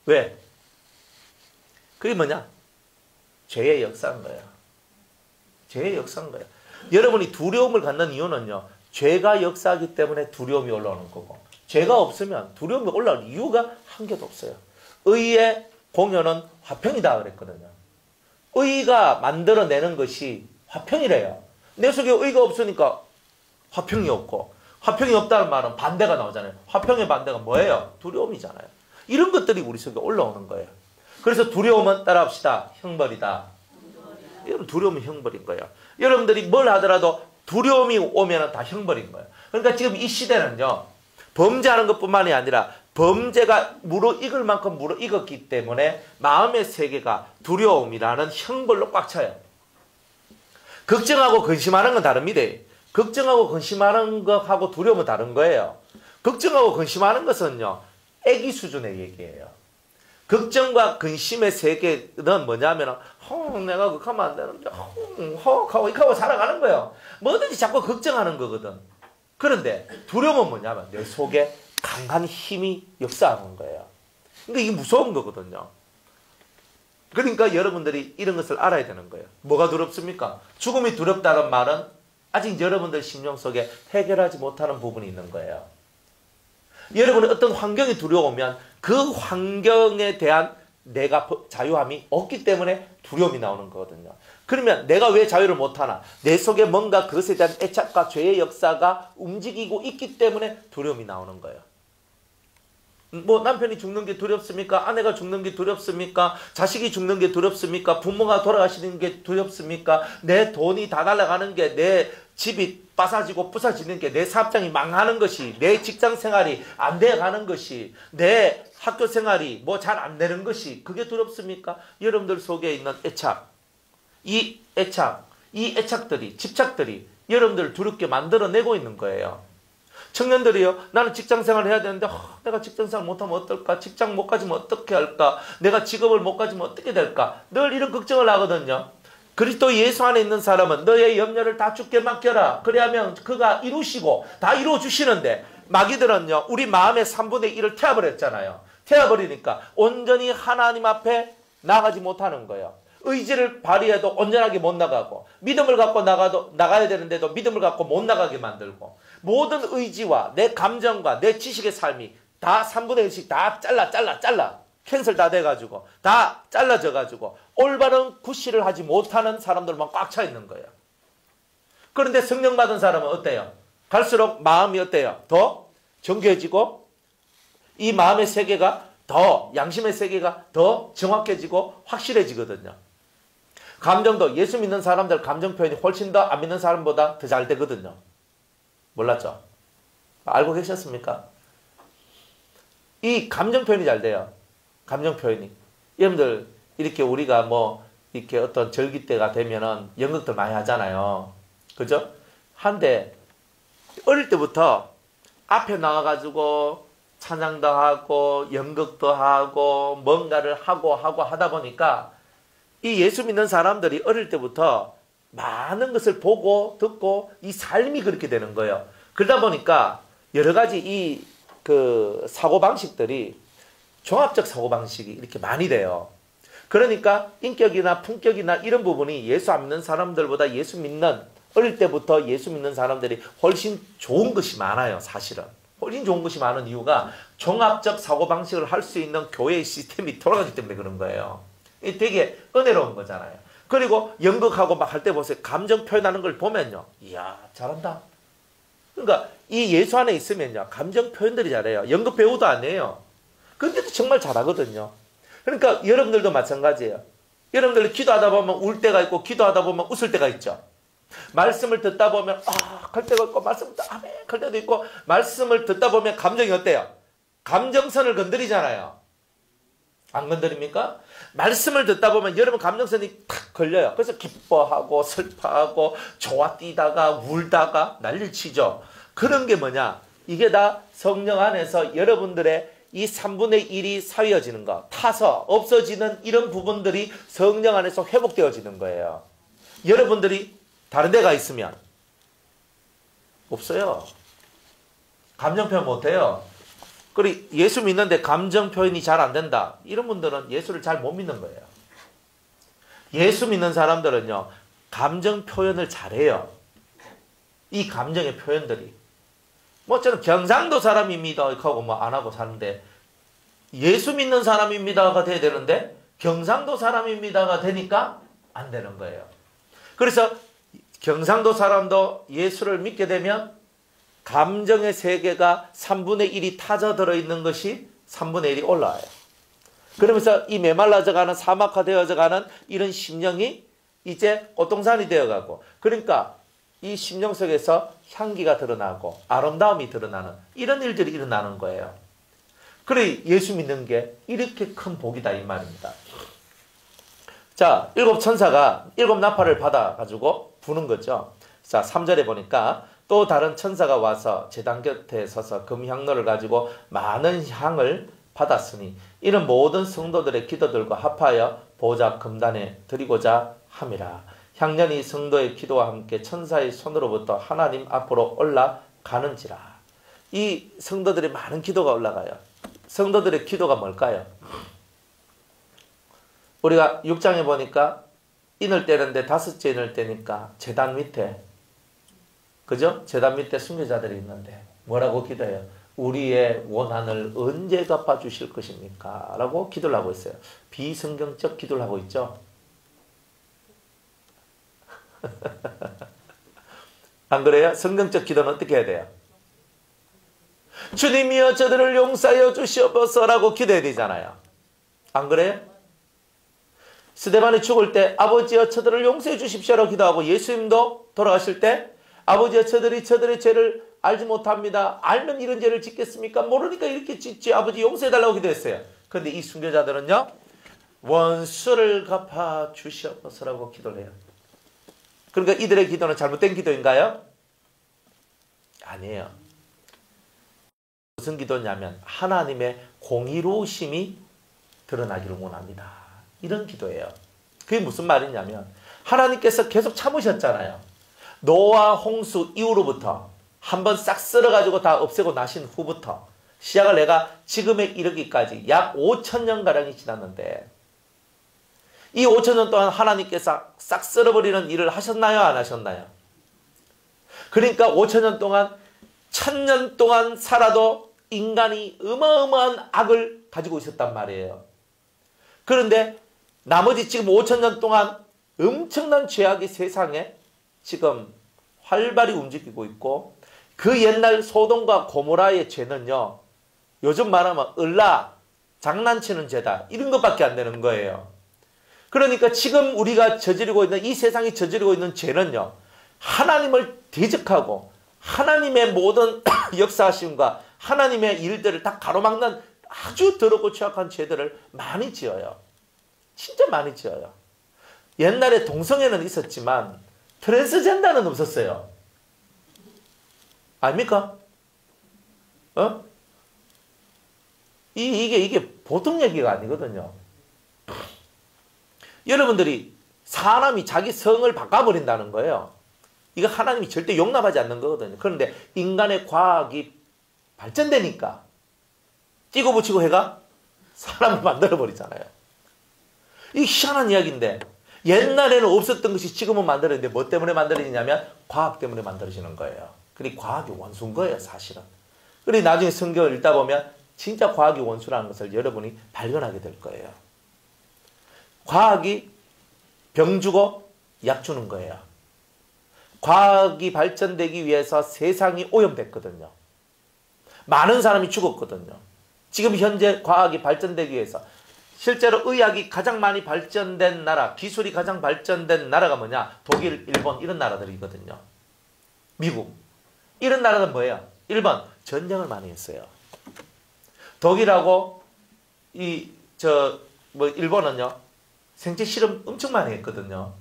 [SPEAKER 1] 왜? 그게 뭐냐? 죄의 역사인 거예요. 죄의 역사인 거예요. 여러분이 두려움을 갖는 이유는요. 죄가 역사하기 때문에 두려움이 올라오는 거고 죄가 없으면 두려움이 올라올 이유가 한 개도 없어요. 의의 공연은 화평이다 그랬거든요. 의가 만들어내는 것이 화평이래요. 내 속에 의가 없으니까 화평이 없고, 화평이 없다는 말은 반대가 나오잖아요. 화평의 반대가 뭐예요? 두려움이잖아요. 이런 것들이 우리 속에 올라오는 거예요. 그래서 두려움은 따라합시다. 형벌이다. 여러분, 두려움은 형벌인 거예요. 여러분들이 뭘 하더라도 두려움이 오면 다 형벌인 거예요. 그러니까 지금 이 시대는요, 범죄하는 것뿐만이 아니라 범죄가 무르익을 만큼 무르익었기 때문에 마음의 세계가 두려움이라는 형벌로 꽉 차요. 걱정하고 근심하는 건 다릅니다. 걱정하고 근심하는 것하고 두려움은 다른 거예요. 걱정하고 근심하는 것은요, 애기 수준의 얘기예요. 걱정과 근심의 세계는 뭐냐면, 내가 그렇게 하면 안 되는데, 하고 이렇게 하고 살아가는 거예요. 뭐든지 자꾸 걱정하는 거거든. 그런데 두려움은 뭐냐면 내 속에 강한 힘이 역사하는 거예요. 그러니까 이게 무서운 거거든요. 그러니까 여러분들이 이런 것을 알아야 되는 거예요. 뭐가 두렵습니까? 죽음이 두렵다는 말은 아직 여러분들 심령 속에 해결하지 못하는 부분이 있는 거예요. 여러분은 어떤 환경이 두려우면 그 환경에 대한 내가 자유함이 없기 때문에 두려움이 나오는 거거든요. 그러면 내가 왜 자유를 못하나? 내 속에 뭔가 그것에 대한 애착과 죄의 역사가 움직이고 있기 때문에 두려움이 나오는 거예요. 뭐 남편이 죽는 게 두렵습니까? 아내가 죽는 게 두렵습니까? 자식이 죽는 게 두렵습니까? 부모가 돌아가시는 게 두렵습니까? 내 돈이 다 날아가는 게, 내 집이 빠사지고 부서지는 게, 내 사업장이 망하는 것이, 내 직장 생활이 안 돼가는 것이, 내 학교 생활이 뭐 잘 안 되는 것이, 그게 두렵습니까? 여러분들 속에 있는 애착, 이 애착들이, 집착들이 여러분들을 두렵게 만들어내고 있는 거예요. 청년들이요, 나는 직장생활을 해야 되는데 내가 직장생활 못하면 어떨까? 직장 못 가지면 어떻게 할까? 내가 직업을 못 가지면 어떻게 될까? 늘 이런 걱정을 하거든요. 그리스도 예수 안에 있는 사람은 너의 염려를 다 주께 맡겨라. 그래야면 그가 이루시고 다 이루어주시는데, 마귀들은요, 우리 마음의 3분의 1을 태워버렸잖아요. 태워버리니까 온전히 하나님 앞에 나가지 못하는 거예요. 의지를 발휘해도 온전하게 못 나가고, 믿음을 갖고 나가야 되는데도 믿음을 갖고 못 나가게 만들고, 모든 의지와 내 감정과 내 지식의 삶이 다 3분의 1씩 다 잘라 캔슬 다 돼가지고 다 잘라져가지고 올바른 구실을 하지 못하는 사람들만 꽉 차 있는 거예요. 그런데 성령 받은 사람은 어때요? 갈수록 마음이 어때요? 더 정교해지고, 이 마음의 세계가 더, 양심의 세계가 더 정확해지고 확실해지거든요. 감정도 예수 믿는 사람들 감정 표현이 훨씬 더 안 믿는 사람보다 더 잘 되거든요. 몰랐죠? 알고 계셨습니까? 이 감정 표현이 잘 돼요. 감정 표현이. 여러분들, 이렇게 우리가 뭐, 이렇게 어떤 절기 때가 되면은 연극들 많이 하잖아요. 그죠? 한데, 어릴 때부터 앞에 나와가지고 찬양도 하고, 연극도 하고, 뭔가를 하고 하다 보니까 이 예수 믿는 사람들이 어릴 때부터 많은 것을 보고 듣고 이 삶이 그렇게 되는 거예요. 그러다 보니까 여러 가지 이 그 사고방식들이 종합적 사고방식이 이렇게 많이 돼요. 그러니까 인격이나 품격이나 이런 부분이 예수 안 믿는 사람들보다 예수 믿는, 어릴 때부터 예수 믿는 사람들이 훨씬 좋은 것이 많아요. 사실은 훨씬 좋은 것이 많은 이유가 종합적 사고방식을 할 수 있는 교회의 시스템이 돌아가기 때문에 그런 거예요. 이게 되게 은혜로운 거잖아요. 그리고 연극하고 막 할 때 보세요. 감정 표현하는 걸 보면요, 이야 잘한다. 그러니까 이 예수 안에 있으면요, 감정 표현들이 잘해요. 연극 배우도 아니에요. 근데도 정말 잘하거든요. 그러니까 여러분들도 마찬가지예요. 여러분들 기도하다 보면 울 때가 있고, 기도하다 보면 웃을 때가 있죠. 말씀을 듣다 보면 할 때가 있고, 말씀 아멘 할 때도 있고, 말씀을 듣다 보면 감정이 어때요? 감정선을 건드리잖아요. 안 건드립니까? 말씀을 듣다 보면 여러분 감정선이 탁 걸려요. 그래서 기뻐하고 슬퍼하고 좋아 뛰다가 울다가 난리를 치죠. 그런 게 뭐냐? 이게 다 성령 안에서 여러분들의 이 3분의 1이 사위어지는 거, 타서 없어지는 이런 부분들이 성령 안에서 회복되어지는 거예요. 여러분들이 다른 데가 있으면 없어요. 감정 표현 못해요. 그리고 예수 믿는데 감정 표현이 잘 안 된다. 이런 분들은 예수를 잘 못 믿는 거예요. 예수 믿는 사람들은요, 감정 표현을 잘해요. 이 감정의 표현들이. 뭐 저는 경상도 사람입니다 하고 뭐 안 하고 사는데, 예수 믿는 사람입니다가 돼야 되는데 경상도 사람입니다가 되니까 안 되는 거예요. 그래서 경상도 사람도 예수를 믿게 되면 감정의 세계가 3분의 1이 타져 들어있는 것이 3분의 1이 올라와요. 그러면서 이 메말라져가는 사막화되어져가는 이런 심령이 이제 꽃동산이 되어가고, 그러니까 이 심령 속에서 향기가 드러나고 아름다움이 드러나는 이런 일들이 일어나는 거예요. 그래 예수 믿는 게 이렇게 큰 복이다 이 말입니다. 자, 7 천사가 7 나팔을 받아가지고 부는 거죠. 자, 3절에 보니까 또 다른 천사가 와서 제단 곁에 서서 금향로를 가지고 많은 향을 받았으니 이는 모든 성도들의 기도들과 합하여 보좌 금단에 드리고자 함이라. 향년이 성도의 기도와 함께 천사의 손으로부터 하나님 앞으로 올라가는지라. 이 성도들의 많은 기도가 올라가요. 성도들의 기도가 뭘까요? 우리가 6장에 보니까 인을 떼는데 5째 인을 떼니까 제단 밑에, 그죠? 제단 밑에 순교자들이 있는데 뭐라고 기도해요? 우리의 원한을 언제 갚아주실 것입니까? 라고 기도를 하고 있어요. 비성경적 기도를 하고 있죠. 안 그래요? 성경적 기도는 어떻게 해야 돼요? 주님이여 저들을 용서하여 주시옵소서라고 기도해야 되잖아요. 안 그래요? 스데반이 죽을 때 아버지여 저들을 용서해 주십시오라고 기도하고, 예수님도 돌아가실 때 아버지여 저들이 저들의 죄를 알지 못합니다. 알면 이런 죄를 짓겠습니까? 모르니까 이렇게 짓지. 아버지 용서해달라고 기도했어요. 그런데 이 순교자들은요, 원수를 갚아 주시옵소서라고 기도를 해요. 그러니까 이들의 기도는 잘못된 기도인가요? 아니에요. 무슨 기도냐면 하나님의 공의로우심이 드러나기를 원합니다. 이런 기도예요. 그게 무슨 말이냐면 하나님께서 계속 참으셨잖아요. 노아 홍수 이후로부터 한번 싹 쓸어가지고 다 없애고 나신 후부터 시작을 내가 지금에 이르기까지 약 5,000년가량이 지났는데, 이 5,000년 동안 하나님께서 싹 쓸어버리는 일을 하셨나요? 안 하셨나요? 그러니까 5,000년 동안 1,000년 동안 살아도 인간이 어마어마한 악을 가지고 있었단 말이에요. 그런데 나머지 지금 5,000년 동안 엄청난 죄악이 세상에 지금 활발히 움직이고 있고, 그 옛날 소돔과 고모라의 죄는요, 요즘 말하면 을라, 장난치는 죄다, 이런 것밖에 안 되는 거예요. 그러니까 지금 우리가 저지르고 있는, 이 세상이 저지르고 있는 죄는요, 하나님을 대적하고 하나님의 모든 역사하심과 하나님의 일들을 다 가로막는 아주 더럽고 취약한 죄들을 많이 지어요. 진짜 많이 지어요. 옛날에 동성애는 있었지만 트랜스젠더는 없었어요. 아닙니까? 이게 보통 얘기가 아니거든요. 여러분들이 사람이 자기 성을 바꿔버린다는 거예요. 이거 하나님이 절대 용납하지 않는 거거든요. 그런데 인간의 과학이 발전되니까 찌고 붙이고 해가 사람을 만들어버리잖아요. 이게 희한한 이야기인데, 옛날에는 없었던 것이 지금은 만들어지는데 뭐 때문에 만들어지냐면 과학 때문에 만들어지는 거예요. 그러니까 과학이 원수인 거예요, 사실은. 그리고 나중에 성경을 읽다 보면 진짜 과학이 원수라는 것을 여러분이 발견하게 될 거예요. 과학이 병 주고 약 주는 거예요. 과학이 발전되기 위해서 세상이 오염됐거든요. 많은 사람이 죽었거든요. 지금 현재 과학이 발전되기 위해서 실제로 의학이 가장 많이 발전된 나라, 기술이 가장 발전된 나라가 뭐냐? 독일, 일본 이런 나라들이거든요. 미국. 이런 나라는 뭐예요? 일본. 전쟁을 많이 했어요. 독일하고 일본은요, 생체 실험 엄청 많이 했거든요.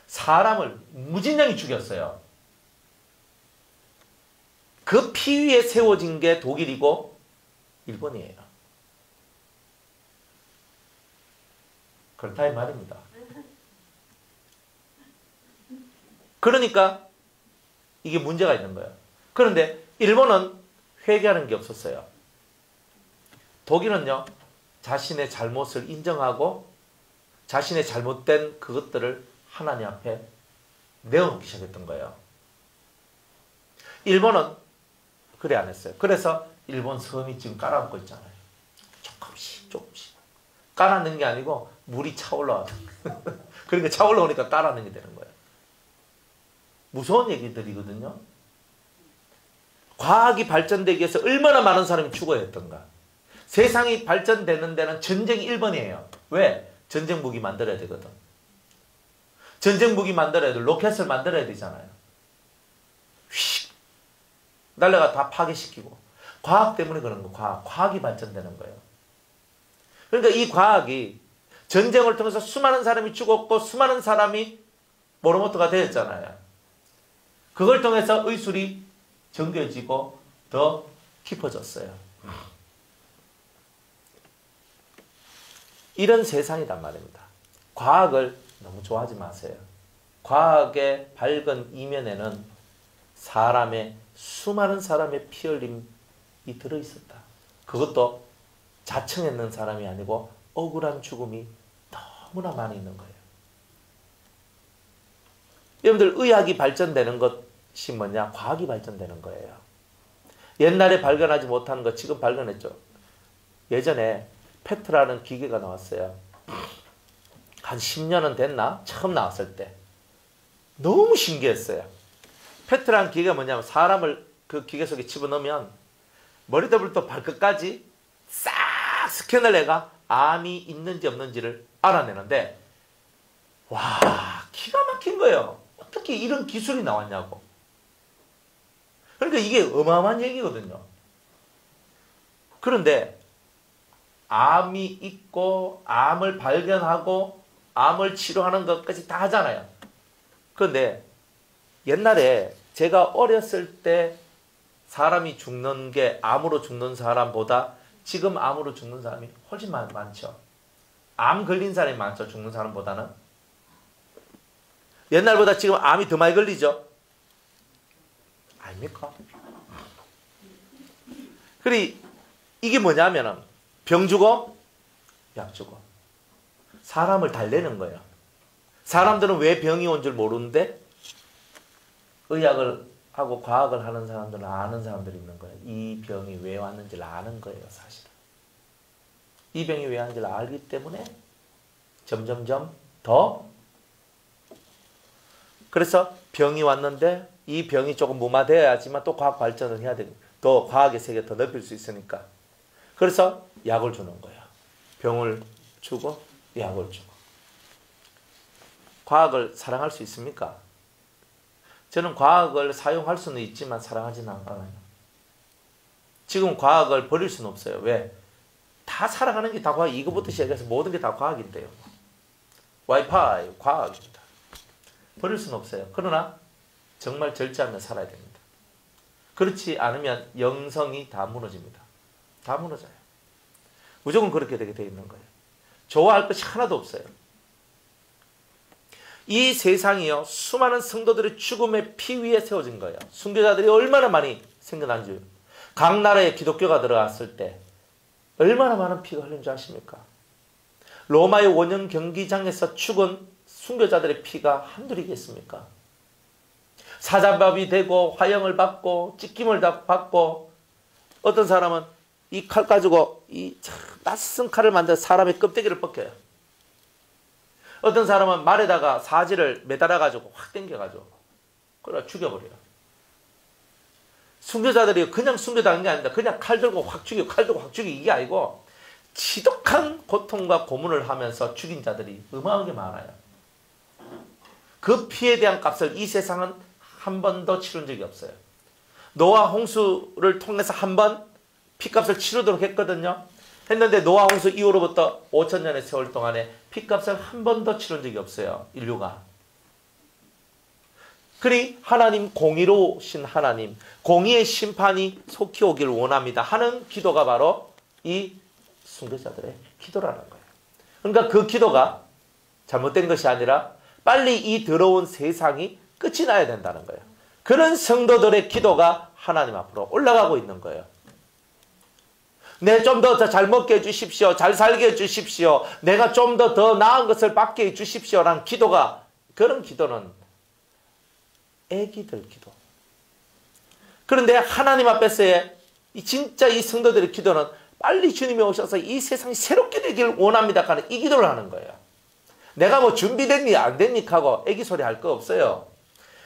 [SPEAKER 1] 사람을 무진장이 죽였어요. 그 피 위에 세워진 게 독일이고 일본이에요. 그렇다 이 말입니다. 그러니까 이게 문제가 있는 거예요. 그런데 일본은 회개하는 게 없었어요. 독일은요, 자신의 잘못을 인정하고 자신의 잘못된 그것들을 하나님 앞에 내어놓기 시작했던 거예요. 일본은 그래 안 했어요. 그래서 일본 섬이 지금 깔아앉고 있잖아요. 조금씩 깔아앉는 게 아니고 물이 차올라와요. 그러니까 차 올라오니까 따라하는 게 되는 거예요. 무서운 얘기들이거든요. 과학이 발전되기 위해서 얼마나 많은 사람이 죽어야 했던가. 세상이 발전되는 데는 전쟁이 1번이에요. 왜? 전쟁 무기 만들어야 되거든. 전쟁 무기 만들어야 돼. 로켓을 만들어야 되잖아요. 휙 날라가 다 파괴시키고. 과학 때문에 그런 거. 과학이 발전되는 거예요. 그러니까 이 과학이 전쟁을 통해서 수많은 사람이 죽었고 수많은 사람이 모로모토가 되었잖아요. 그걸 통해서 의술이 정교해지고 더 깊어졌어요. 이런 세상이란 말입니다. 과학을 너무 좋아하지 마세요. 과학의 밝은 이면에는 수많은 사람의 피 흘림이 들어있었다. 그것도 자청했는 사람이 아니고 억울한 죽음이 너무나 많이 있는 거예요. 여러분들 의학이 발전되는 것이 뭐냐? 과학이 발전되는 거예요. 옛날에 발견하지 못한 거 지금 발견했죠. 예전에 페트라는 기계가 나왔어요. 한 10년은 됐나? 처음 나왔을 때. 너무 신기했어요. 페트라는 기계가 뭐냐면 사람을 그 기계 속에 집어넣으면 머리부터 발끝까지 싹 스캔을 해가 암이 있는지 없는지를 알아내는데 와 기가 막힌 거예요. 어떻게 이런 기술이 나왔냐고. 그러니까 이게 어마어마한 얘기거든요. 그런데 암이 있고 암을 발견하고 암을 치료하는 것까지 다 하잖아요. 그런데 옛날에 제가 어렸을 때 사람이 죽는 게 암으로 죽는 사람보다 지금 암으로 죽는 사람이 훨씬 많죠. 암 걸린 사람이 많죠. 죽는 사람보다는. 옛날보다 지금 암이 더 많이 걸리죠. 아닙니까? 그리 이게 뭐냐면은 병 주고 약 주고 사람을 달래는 거예요. 사람들은 왜 병이 온 줄 모르는데 의학을 하고 과학을 하는 사람들은 아는 사람들이 있는 거예요. 이 병이 왜 왔는지를 아는 거예요. 사실은. 이 병이 왜 왔는지를 알기 때문에 점점점 더 그래서 병이 왔는데 이 병이 조금 무마되어야지만 또 과학 발전을 해야 되고 더 과학의 세계를 더 넓힐 수 있으니까 그래서 약을 주는 거예요. 병을 주고 약을 주고. 과학을 사랑할 수 있습니까? 저는 과학을 사용할 수는 있지만 사랑하지는 않아요. 지금 과학을 버릴 수는 없어요. 왜? 다 살아가는 게 다 과학. 이거부터 시작해서 모든 게 다 과학인데요. 와이파이 과학입니다. 버릴 수는 없어요. 그러나 정말 절제하며 살아야 됩니다. 그렇지 않으면 영성이 다 무너집니다. 다 무너져요. 무조건 그렇게 되게 되어 있는 거예요. 좋아할 것이 하나도 없어요. 이 세상이요 수많은 성도들의 죽음의 피 위에 세워진 거예요. 순교자들이 얼마나 많이 생겨난 줄. 각 나라에 기독교가 들어갔을 때 얼마나 많은 피가 흘린 줄 아십니까? 로마의 원형 경기장에서 죽은 순교자들의 피가 한둘이겠습니까? 사자밥이 되고 화형을 받고 찢김을 받고 어떤 사람은 이 칼 가지고 이 낯선 칼을 만들어 사람의 껍데기를 벗겨요. 어떤 사람은 말에다가 사지를 매달아 가지고 확 당겨가지고 그래 죽여버려요. 순교자들이 그냥 순교당한 게 아닙니다. 그냥 칼 들고 확 죽이고 칼 들고 확 죽이고 이게 아니고 지독한 고통과 고문을 하면서 죽인 자들이 어마어마하게 많아요. 그 피에 대한 값을 이 세상은 한 번도 치른 적이 없어요. 노아 홍수를 통해서 한 번 피값을 치르도록 했거든요. 했는데 노아 홍수 이후로부터 5,000년의 세월 동안에 피값을 한 번도 치른 적이 없어요. 인류가. 그리 하나님 공의로우신 하나님 공의의 심판이 속히 오길 원합니다 하는 기도가 바로 이 순교자들의 기도라는 거예요. 그러니까 그 기도가 잘못된 것이 아니라 빨리 이 더러운 세상이 끝이 나야 된다는 거예요. 그런 성도들의 기도가 하나님 앞으로 올라가고 있는 거예요. 내 좀 더 잘 먹게 해주십시오. 잘 살게 해주십시오. 내가 좀 더 나은 것을 받게 해주십시오. 라는 기도가 그런 기도는 애기들 기도. 그런데 하나님 앞에서의 진짜 이 성도들의 기도는 빨리 주님이 오셔서 이 세상이 새롭게 되기를 원합니다. 하는 이 기도를 하는 거예요. 내가 뭐 준비됐니 안 됐니 하고 애기 소리 할 거 없어요.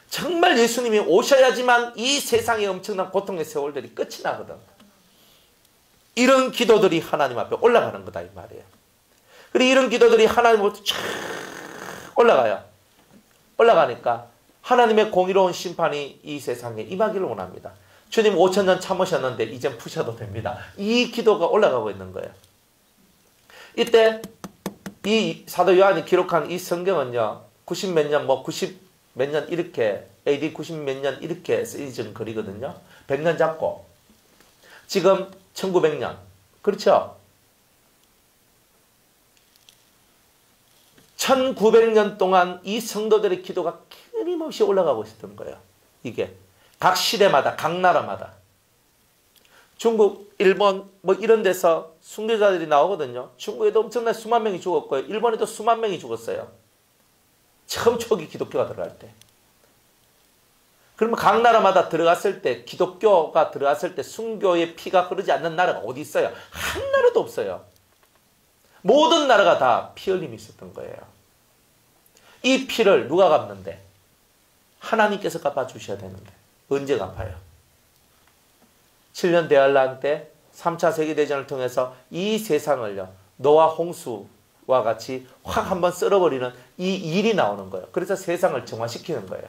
[SPEAKER 1] 정말 예수님이 오셔야지만 이 세상의 엄청난 고통의 세월들이 끝이 나거든. 이런 기도들이 하나님 앞에 올라가는 거다 이 말이에요. 그리고 이런 기도들이 하나님 앞에 쫙 올라가요. 올라가니까 하나님의 공의로운 심판이 이 세상에 임하기를 원합니다. 주님 5,000년 참으셨는데 이젠 푸셔도 됩니다. 이 기도가 올라가고 있는 거예요. 이때 이 사도 요한이 기록한 이 성경은요, 90 몇 년, 90 몇 년 이렇게, AD 90 몇 년 이렇게 쓰여진 글이거든요. 100년 잡고. 지금 1900년. 그렇죠? 1900년 동안 이 성도들의 기도가 끊임없이 올라가고 있었던 거예요. 이게. 각 시대마다, 각 나라마다. 중국, 일본, 뭐 이런 데서 순교자들이 나오거든요. 중국에도 엄청나게 수만 명이 죽었고요. 일본에도 수만 명이 죽었어요. 처음 초기 기독교가 들어갈 때. 그러면 각 나라마다 들어갔을 때, 기독교가 들어갔을 때 순교의 피가 흐르지 않는 나라가 어디 있어요? 한 나라도 없어요. 모든 나라가 다 피 흘림이 있었던 거예요. 이 피를 누가 갚는데? 하나님께서 갚아주셔야 되는데. 언제 갚아요? 7년 대환란 때 3차 세계대전을 통해서 이 세상을요, 노아 홍수와 같이 확 한번 썰어버리는 이 일이 나오는 거예요. 그래서 세상을 정화시키는 거예요.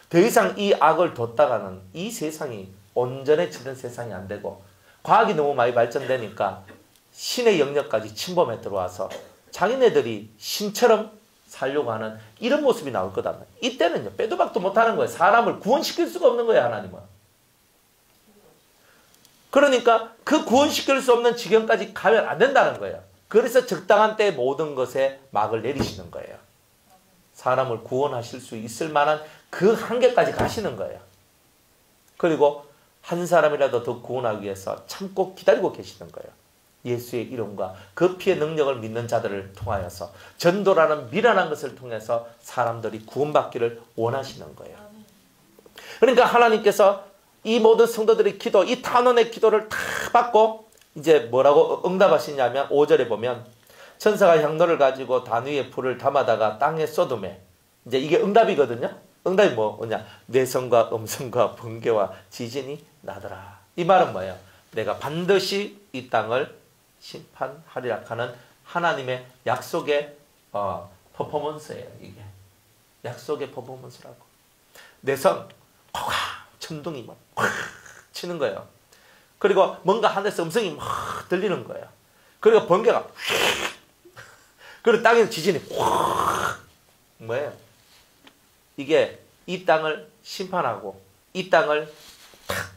[SPEAKER 1] 더 이상 이 악을 뒀다가는 이 세상이 온전해지는 세상이 안 되고, 과학이 너무 많이 발전되니까 신의 영역까지 침범해 들어와서 자기네들이 신처럼 살려고 하는 이런 모습이 나올 거다. 이때는요, 빼도 박도 못하는 거예요. 사람을 구원시킬 수가 없는 거예요, 하나님은. 그러니까 그 구원시킬 수 없는 지경까지 가면 안 된다는 거예요. 그래서 적당한 때에 모든 것에 막을 내리시는 거예요. 사람을 구원하실 수 있을 만한 그 한계까지 가시는 거예요. 그리고 한 사람이라도 더 구원하기 위해서 참고 기다리고 계시는 거예요. 예수의 이름과 그 피의 능력을 믿는 자들을 통하여서 전도라는 미련한 것을 통해서 사람들이 구원받기를 원하시는 거예요. 그러니까 하나님께서 이 모든 성도들의 기도, 이 탄원의 기도를 다 받고 이제 뭐라고 응답하시냐면 5절에 보면 천사가 향로를 가지고 단 위에 불을 담아다가 땅에 쏟음에, 이제 이게 응답이거든요. 응답이 뭐냐? 내성과 음성과 번개와 지진이 나더라. 이 말은 뭐예요? 내가 반드시 이 땅을 심판하리라 하는 하나님의 약속의 퍼포먼스예요. 이게 약속의 퍼포먼스라고. 내성 콱 천둥이 막 치는 거예요. 그리고 뭔가 하늘에서 음성이 막 들리는 거예요. 그리고 번개가 그리고 땅에서 지진이 확 뭐예요? 이게 이 땅을 심판하고 이 땅을 탁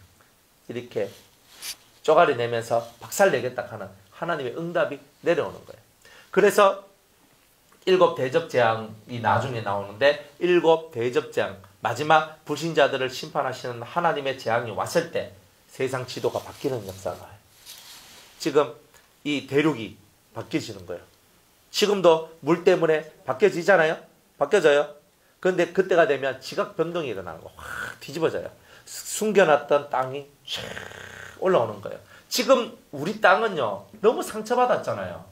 [SPEAKER 1] 이렇게 쪼가리 내면서 박살내겠다 하는 하나님의 응답이 내려오는 거예요. 그래서 7 대접재앙이 나중에 나오는데 7 대접재앙, 마지막 불신자들을 심판하시는 하나님의 재앙이 왔을 때 세상 지도가 바뀌는 역사가 와요. 지금 이 대륙이 바뀌어지는 거예요. 지금도 물 때문에 바뀌어지잖아요. 바뀌어져요. 그런데 그때가 되면 지각 변동이 일어나는 거예요. 확 뒤집어져요. 숨겨놨던 땅이 쫙 올라오는 거예요. 지금 우리 땅은요, 너무 상처받았잖아요.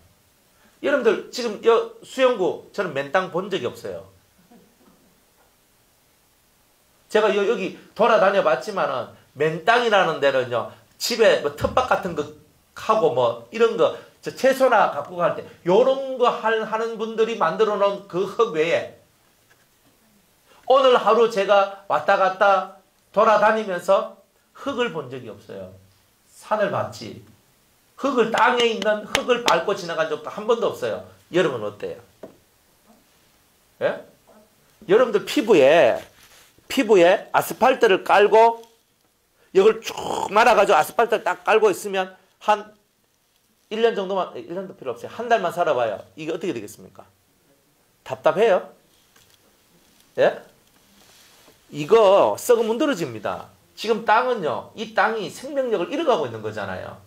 [SPEAKER 1] 여러분들 지금 수영구 저는 맨 땅 본 적이 없어요. 제가 여기 돌아다녀 봤지만은 맨 땅이라는 데는요, 집에 뭐 텃밭 같은 거 하고 뭐 이런 거 채소나 갖고 갈 때 요런 거 하는 분들이 만들어 놓은 그 흙 외에 오늘 하루 제가 왔다 갔다 돌아다니면서 흙을 본 적이 없어요. 산을 봤지. 흙을, 땅에 있는 흙을 밟고 지나간 적도 한 번도 없어요. 여러분 어때요? 예? 여러분들 피부에 아스팔트를 깔고 이걸 쭉 말아가지고 아스팔트를 딱 깔고 있으면 한 1년 정도만, 1년도 필요 없어요. 한 달만 살아봐요. 이게 어떻게 되겠습니까? 답답해요? 예? 이거 썩어 문드러집니다. 지금 땅은요, 이 땅이 생명력을 잃어가고 있는 거잖아요.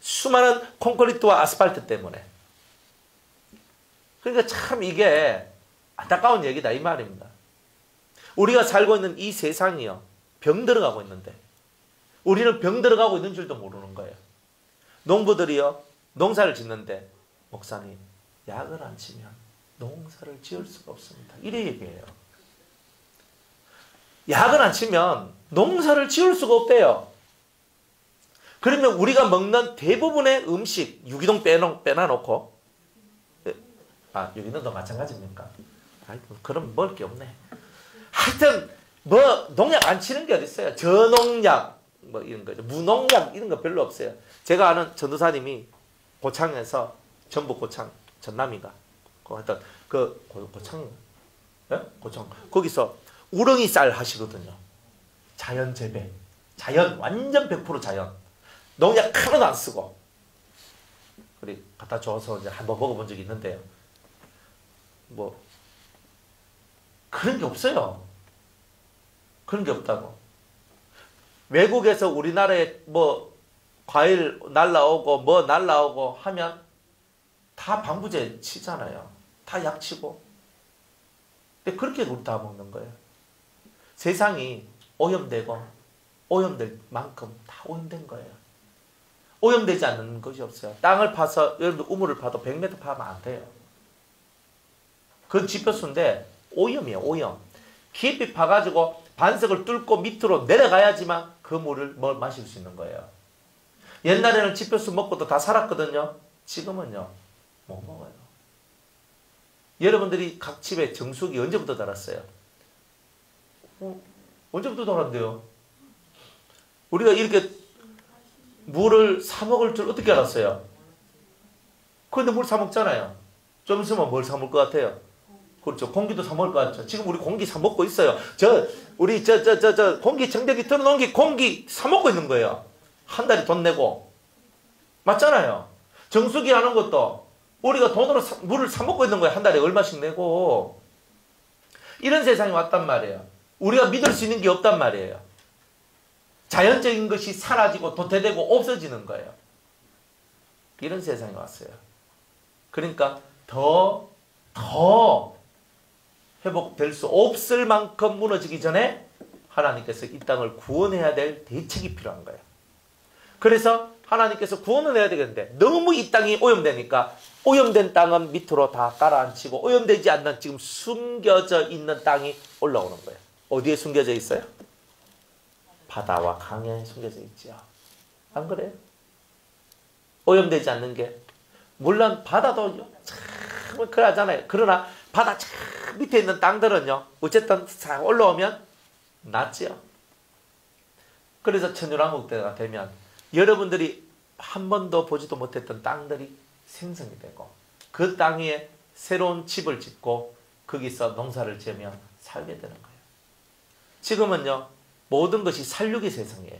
[SPEAKER 1] 수많은 콘크리트와 아스팔트 때문에. 그러니까 참 이게 안타까운 얘기다 이 말입니다. 우리가 살고 있는 이 세상이요, 병 들어가고 있는데 우리는 병 들어가고 있는 줄도 모르는 거예요. 농부들이요, 농사를 짓는데 목사님 약을 안 치면 농사를 지을 수가 없습니다. 이래 얘기해요. 약을 안 치면 농사를 지을 수가 없대요. 그러면 우리가 먹는 대부분의 음식, 유기농 빼놔놓고, 유기농도 마찬가지입니까? 아이고, 그럼 먹을 게 없네. 하여튼, 농약 안 치는 게 어딨어요? 저농약, 이런 거죠. 무농약, 이런 거 별로 없어요. 제가 아는 전도사님이 고창에서, 전북 고창, 전남인가? 하여튼, 고창, 예? 고창. 거기서 우렁이 쌀 하시거든요. 자연 재배. 자연, 완전 100% 자연. 농약 하나도 안 쓰고. 그리 갖다 줘서 이제 한번 먹어본 적이 있는데요. 그런 게 없어요. 그런 게 없다고. 외국에서 우리나라에 과일 날라오고 날라오고 하면 다 방부제 치잖아요. 다 약 치고. 근데 그렇게 우리 다 먹는 거예요. 세상이 오염되고 오염될 만큼 다 오염된 거예요. 오염되지 않는 것이 없어요. 땅을 파서 여러분들 우물을 파도 100m 파면 안 돼요. 그건 지표수인데 오염이에요. 오염. 깊이 파가지고 반석을 뚫고 밑으로 내려가야지만 그 물을 마실 수 있는 거예요. 옛날에는 지표수 먹고도 다 살았거든요. 지금은요. 못 먹어요. 여러분들이 각 집에 정수기 언제부터 달았어요? 언제부터 달았는데요? 우리가 이렇게 물을 사 먹을 줄 어떻게 알았어요? 그런데 물 사 먹잖아요. 좀 있으면 뭘 사 먹을 것 같아요? 그렇죠. 공기도 사 먹을 것 같죠. 지금 우리 공기 사 먹고 있어요. 우리 공기 정전기 틀어놓은 게 공기 사 먹고 있는 거예요. 한 달에 돈 내고. 맞잖아요. 정수기 하는 것도 우리가 돈으로 물을 사 먹고 있는 거예요. 한 달에 얼마씩 내고. 이런 세상이 왔단 말이에요. 우리가 믿을 수 있는 게 없단 말이에요. 자연적인 것이 사라지고 도태되고 없어지는 거예요. 이런 세상이 왔어요. 그러니까 더 회복될 수 없을 만큼 무너지기 전에 하나님께서 이 땅을 구원해야 될 대책이 필요한 거예요. 그래서 하나님께서 구원을 해야 되겠는데 너무 이 땅이 오염되니까 오염된 땅은 밑으로 다 깔아앉히고 오염되지 않는 지금 숨겨져 있는 땅이 올라오는 거예요. 어디에 숨겨져 있어요? 바다와 강에 숨겨져 있죠. 안 그래요? 오염되지 않는 게. 물론 바다도 참 그러잖아요. 그러나 바다 참 밑에 있는 땅들은요. 어쨌든 싹 올라오면 낫지요. 그래서 천연왕국 때가 되면 여러분들이 한 번도 보지도 못했던 땅들이 생성이 되고 그 땅 위에 새로운 집을 짓고 거기서 농사를 지으며 살게 되는 거예요. 지금은요. 모든 것이 살육의 세상이에요.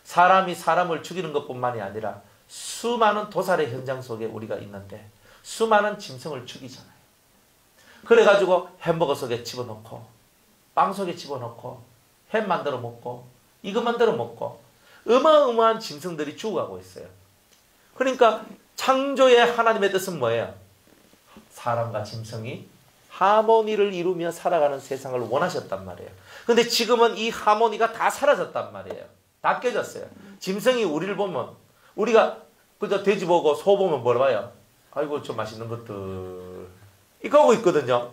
[SPEAKER 1] 사람이 사람을 죽이는 것뿐만이 아니라 수많은 도살의 현장 속에 우리가 있는데 수많은 짐승을 죽이잖아요. 그래가지고 햄버거 속에 집어넣고 빵 속에 집어넣고 햄 만들어 먹고 이거 만들어 먹고 어마어마한 짐승들이 죽어가고 있어요. 그러니까 창조의 하나님의 뜻은 뭐예요? 사람과 짐승이 하모니를 이루며 살아가는 세상을 원하셨단 말이에요. 근데 지금은 이 하모니가 다 사라졌단 말이에요. 다 깨졌어요. 짐승이 우리를 보면 우리가 그저 돼지 보고 소 보면 뭘 봐요? 아이고 저 맛있는 것들 이거 하고 있거든요.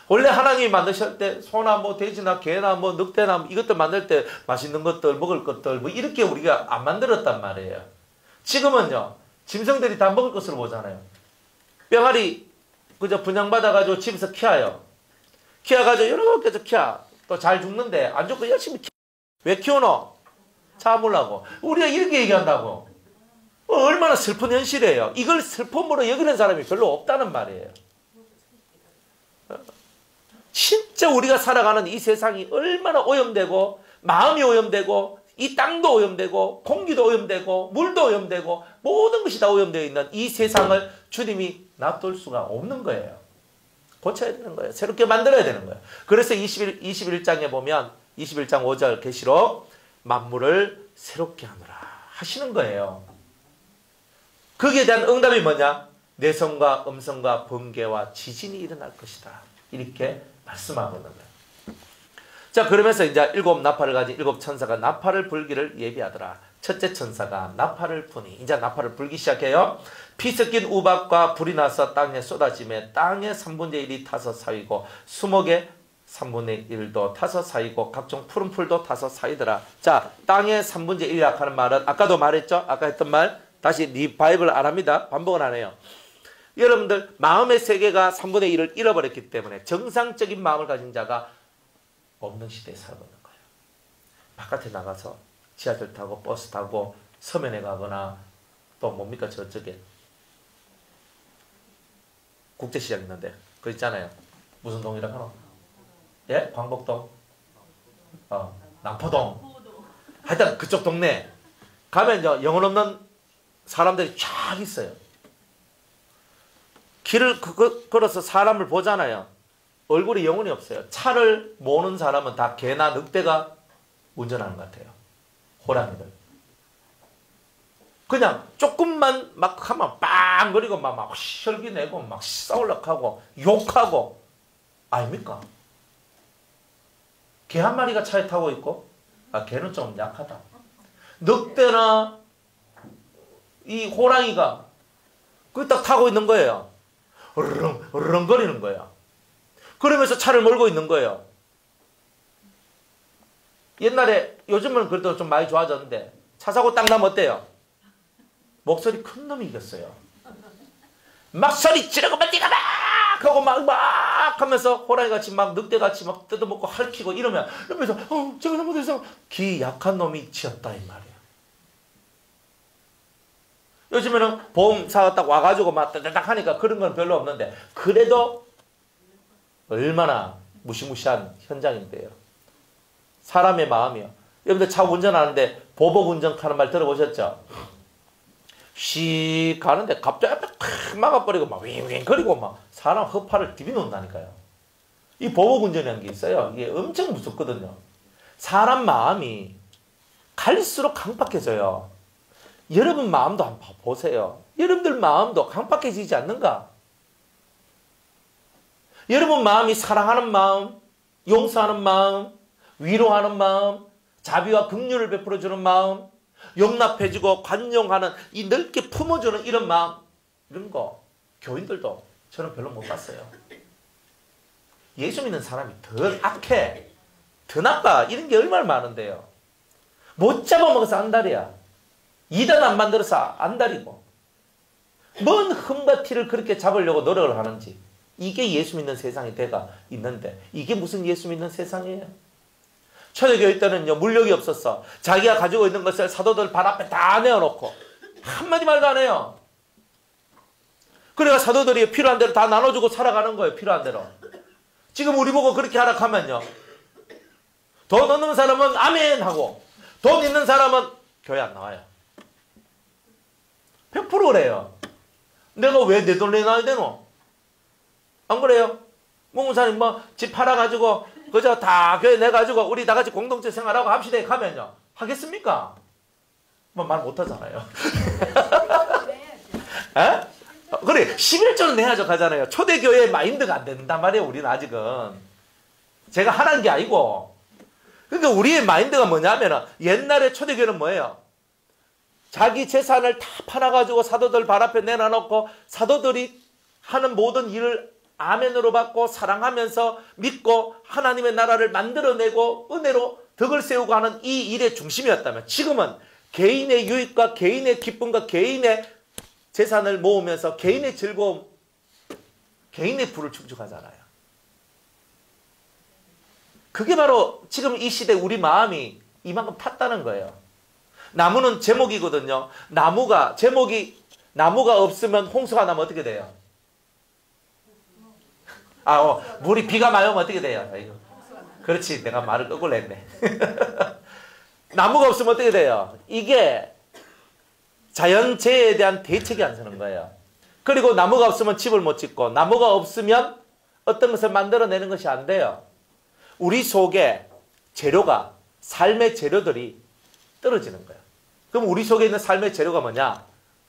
[SPEAKER 1] 원래 하나님이 만드실 때 소나 돼지나 개나 늑대나 이것들 만들 때 맛있는 것들 먹을 것들 이렇게 우리가 안 만들었단 말이에요. 지금은요. 짐승들이 다 먹을 것으로 보잖아요. 병아리 그저 분양받아가지고 집에서 키워요. 키워가지고 이렇게 키워. 또 잘 죽는데 안 죽고 열심히 키워. 왜 키우노? 참으려고. 우리가 이렇게 얘기한다고. 얼마나 슬픈 현실이에요. 이걸 슬픔으로 여기는 사람이 별로 없다는 말이에요. 진짜 우리가 살아가는 이 세상이 얼마나 오염되고 마음이 오염되고 이 땅도 오염되고 공기도 오염되고 물도 오염되고 모든 것이 다 오염되어 있는 이 세상을 주님이 놔둘 수가 없는 거예요. 고쳐야 되는 거예요. 새롭게 만들어야 되는 거예요. 그래서 21장에 보면 21장 5절 계시록 만물을 새롭게 하노라 하시는 거예요. 거기에 대한 응답이 뭐냐? 내성과 음성과 번개와 지진이 일어날 것이다. 이렇게 말씀하고 있는 거예요. 자, 그러면서 이제 일곱 나팔을 가진 일곱 천사가 나팔을 불기를 예비하더라. 첫째 천사가 나팔을 부니 이제 나팔을 불기 시작해요. 피 섞인 우박과 불이 나서 땅에 쏟아지며 땅의 3분의 1이 타서 사이고 수목의 3분의 1도 타서 사이고 각종 푸른 풀도 타서 사이더라. 자, 땅의 3분의 1이라 하는 말은 아까도 말했죠? 아까 했던 말 다시 네 바이블 안 합니다. 반복은 안 해요. 여러분들 마음의 세계가 3분의 1을 잃어버렸기 때문에 정상적인 마음을 가진 자가 없는 시대에 살고 있는 거예요. 바깥에 나가서 지하철 타고 버스 타고 서면에 가거나 또 뭡니까 저쪽에 국제시장 있는데 그거 있잖아요. 무슨 동이라고 하노? 예? 광복동? 남포동. 하여튼 그쪽 동네 가면 이제 영혼 없는 사람들이 쫙 있어요. 길을 걸어서 사람을 보잖아요. 얼굴에 영혼이 없어요. 차를 모는 사람은 다 개나 늑대가 운전하는 것 같아요. 호랑이들. 그냥 조금만 막 하면 빵거리고 막 혈기 내고 막 싸우려고 하고 욕하고 아닙니까? 개 한 마리가 차에 타고 있고 개는 좀 약하다. 늑대나 이 호랑이가 그 딱 타고 있는 거예요. 으르렁 으르렁 거리는 거예요. 그러면서 차를 몰고 있는 거예요. 옛날에 요즘은 그래도 좀 많이 좋아졌는데 차 사고 딱 나면 어때요? 목소리 큰 놈이 이겼어요. 막 소리 지르고 막 뛰가 막 하고 막 하면서 호랑이같이 막 늑대같이 막 뜯어먹고 핥히고 이러면 옆에서 제가 잘못해서 기 약한 놈이 지었다 이 말이에요. 요즘에는 보험사가 딱 와가지고 막 따닥 하니까 그런 건 별로 없는데 그래도 얼마나 무시무시한 현장인데요. 사람의 마음이요. 여러분들 차 운전하는데 보복 운전하는 말 들어보셨죠? 씩 가는데 갑자기 앞에 탁 막아버리고 막 윙윙 거리고 막 사람 허파를 디비놓는다니까요. 이 보복 운전이라는 게 있어요. 이게 엄청 무섭거든요. 사람 마음이 갈수록 강팍해져요. 여러분 마음도 한번 보세요. 여러분들 마음도 강팍해지지 않는가? 여러분 마음이 사랑하는 마음, 용서하는 마음, 위로하는 마음, 자비와 긍휼을 베풀어주는 마음, 용납해주고 관용하는 이 넓게 품어주는 이런 마음, 이런 거 교인들도 저는 별로 못 봤어요. 예수 믿는 사람이 더 악해, 더 나빠, 이런 게 얼마나 많은데요. 못 잡아먹어서 안달이야. 이단 안 만들어서 안달이고 뭔 흠과 티를 그렇게 잡으려고 노력을 하는지. 이게 예수 믿는 세상이 돼가 있는데 이게 무슨 예수 믿는 세상이에요? 초대교회 때는요 물력이 없었어. 자기가 가지고 있는 것을 사도들 발 앞에 다 내어놓고 한마디 말도 안 해요. 그래야 사도들이 필요한 대로 다 나눠주고 살아가는 거예요. 필요한 대로. 지금 우리 보고 그렇게 하라 하면요 돈 없는 사람은 아멘 하고 돈 있는 사람은 교회 안 나와요. 100% 그래요. 내가 왜 내 돈 내놔야 되노? 안 그래요? 목사님 뭐 집 팔아가지고 그저 다 교회 내가지고 우리 다 같이 공동체 생활하고 합시다 하면요 하겠습니까? 뭐 말 못하잖아요. 에? 그래 11조는 내야죠 가잖아요. 초대교회의 마인드가 안 된단 말이에요. 우리는 아직은 제가 하라는 게 아니고. 그러니까 우리의 마인드가 뭐냐면은 옛날에 초대교회는 뭐예요? 자기 재산을 다 팔아가지고 사도들 발 앞에 내놔놓고 사도들이 하는 모든 일을 아멘으로 받고 사랑하면서 믿고 하나님의 나라를 만들어내고 은혜로 덕을 세우고 하는 이 일의 중심이었다면 지금은 개인의 유익과 개인의 기쁨과 개인의 재산을 모으면서 개인의 즐거움, 개인의 부를 충족하잖아요. 그게 바로 지금 이 시대 우리 마음이 이만큼 탔다는 거예요. 나무는 제목이거든요. 나무가 없으면 홍수가 나면 어떻게 돼요? 물이 비가 많이 오면 어떻게 돼요? 그렇지, 내가 말을 끄고 했네. 나무가 없으면 어떻게 돼요? 이게 자연재해에 대한 대책이 안 서는 거예요. 그리고 나무가 없으면 집을 못 짓고 나무가 없으면 어떤 것을 만들어내는 것이 안 돼요. 우리 속에 재료가 삶의 재료들이 떨어지는 거예요. 그럼 우리 속에 있는 삶의 재료가 뭐냐?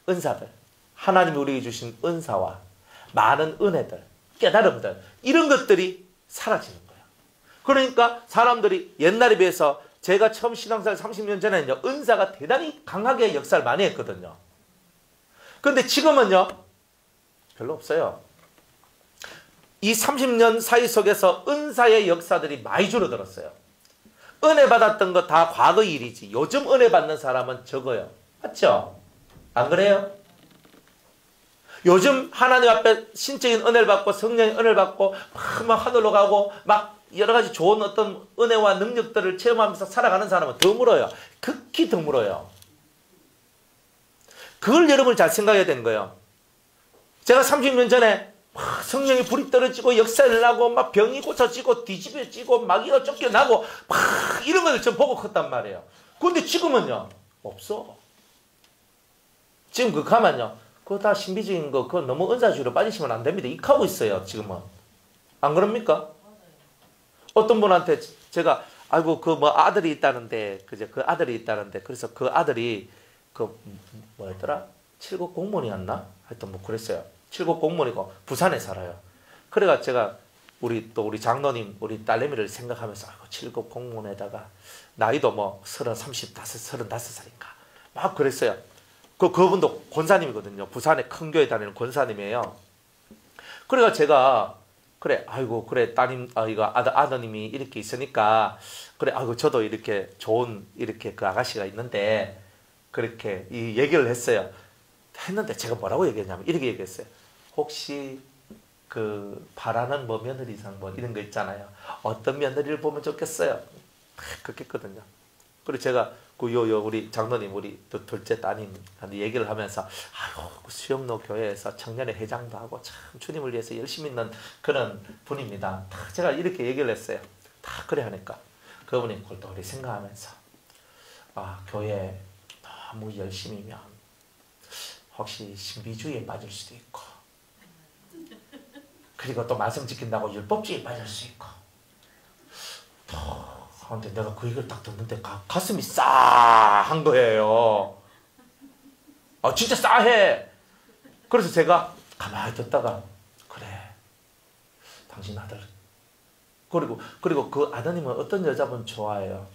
[SPEAKER 1] 은사들. 하나님이 우리에게 주신 은사와 많은 은혜들, 깨달음들 이런 것들이 사라지는 거예요. 그러니까 사람들이 옛날에 비해서 제가 처음 신앙생활 30년 전에는요, 은사가 대단히 강하게 역사를 많이 했거든요. 그런데 지금은요, 별로 없어요. 이 30년 사이 속에서 은사의 역사들이 많이 줄어들었어요. 은혜 받았던 거 다 과거 일이지. 요즘 은혜 받는 사람은 적어요. 맞죠? 안 그래요? 요즘 하나님 앞에 신적인 은혜를 받고 성령의 은혜를 받고 막 하늘로 가고 막 여러 가지 좋은 어떤 은혜와 능력들을 체험하면서 살아가는 사람은 드물어요. 극히 드물어요. 그걸 여러분 잘 생각해야 되는 거예요. 제가 30년 전에 막 성령의 불이 떨어지고 역사를 나고 막 병이 고쳐지고 뒤집어지고 마귀가 쫓겨나고 막 이런 것을 좀 보고 컸단 말이에요. 그런데 지금은요, 없어. 지금 그거 가면요, 그거 다 신비적인 거, 그거 너무 은사주의로 빠지시면 안 됩니다. 익하고 있어요, 지금은. 안 그럽니까? 어떤 분한테 제가, 아이고, 그 뭐 아들이 있다는데, 그제 그 아들이 있다는데, 그래서 그 아들이, 그, 뭐였더라? 7급 공무원이었나? 하여튼 뭐 그랬어요. 7급 공무원이고, 부산에 살아요. 그래가 제가, 우리 장로님, 우리 딸내미를 생각하면서, 아이고, 7급 공무원에다가, 나이도 뭐, 35살인가. 막 그랬어요. 그분도 권사님이거든요. 부산에 큰 교회 다니는 권사님이에요. 그래가 제가, 그래, 아이고, 그래, 따님, 이거 아드님이 이렇게 있으니까, 그래, 아이고, 저도 이렇게 좋은, 이렇게 그 아가씨가 있는데, 그렇게 이 얘기를 했어요. 했는데 제가 뭐라고 얘기했냐면, 이렇게 얘기했어요. 혹시, 그, 바라는 뭐 며느리상 뭐 이런 거 있잖아요. 어떤 며느리를 보면 좋겠어요? 그렇게 했거든요. 그리고 제가, 우리 장로님, 우리 둘째 따님한테 얘기를 하면서, 아이고, 수영로 교회에서 청년의 회장도 하고, 참, 주님을 위해서 열심히 있는 그런 분입니다. 다 제가 이렇게 얘기를 했어요. 다 그래 하니까. 그분이 골똘히 생각하면서, 아, 교회 너무 열심히면, 혹시 신비주의에 빠질 수도 있고, 그리고 또 말씀 지킨다고 율법주의에 빠질 수 있고, 근데 내가 그 얘기를 딱 듣는데 가슴이 싸한 거예요. 진짜 싸해. 그래서 제가 가만히 듣다가, 그래, 당신 아들. 그리고 그 아드님은 어떤 여자분 좋아해요?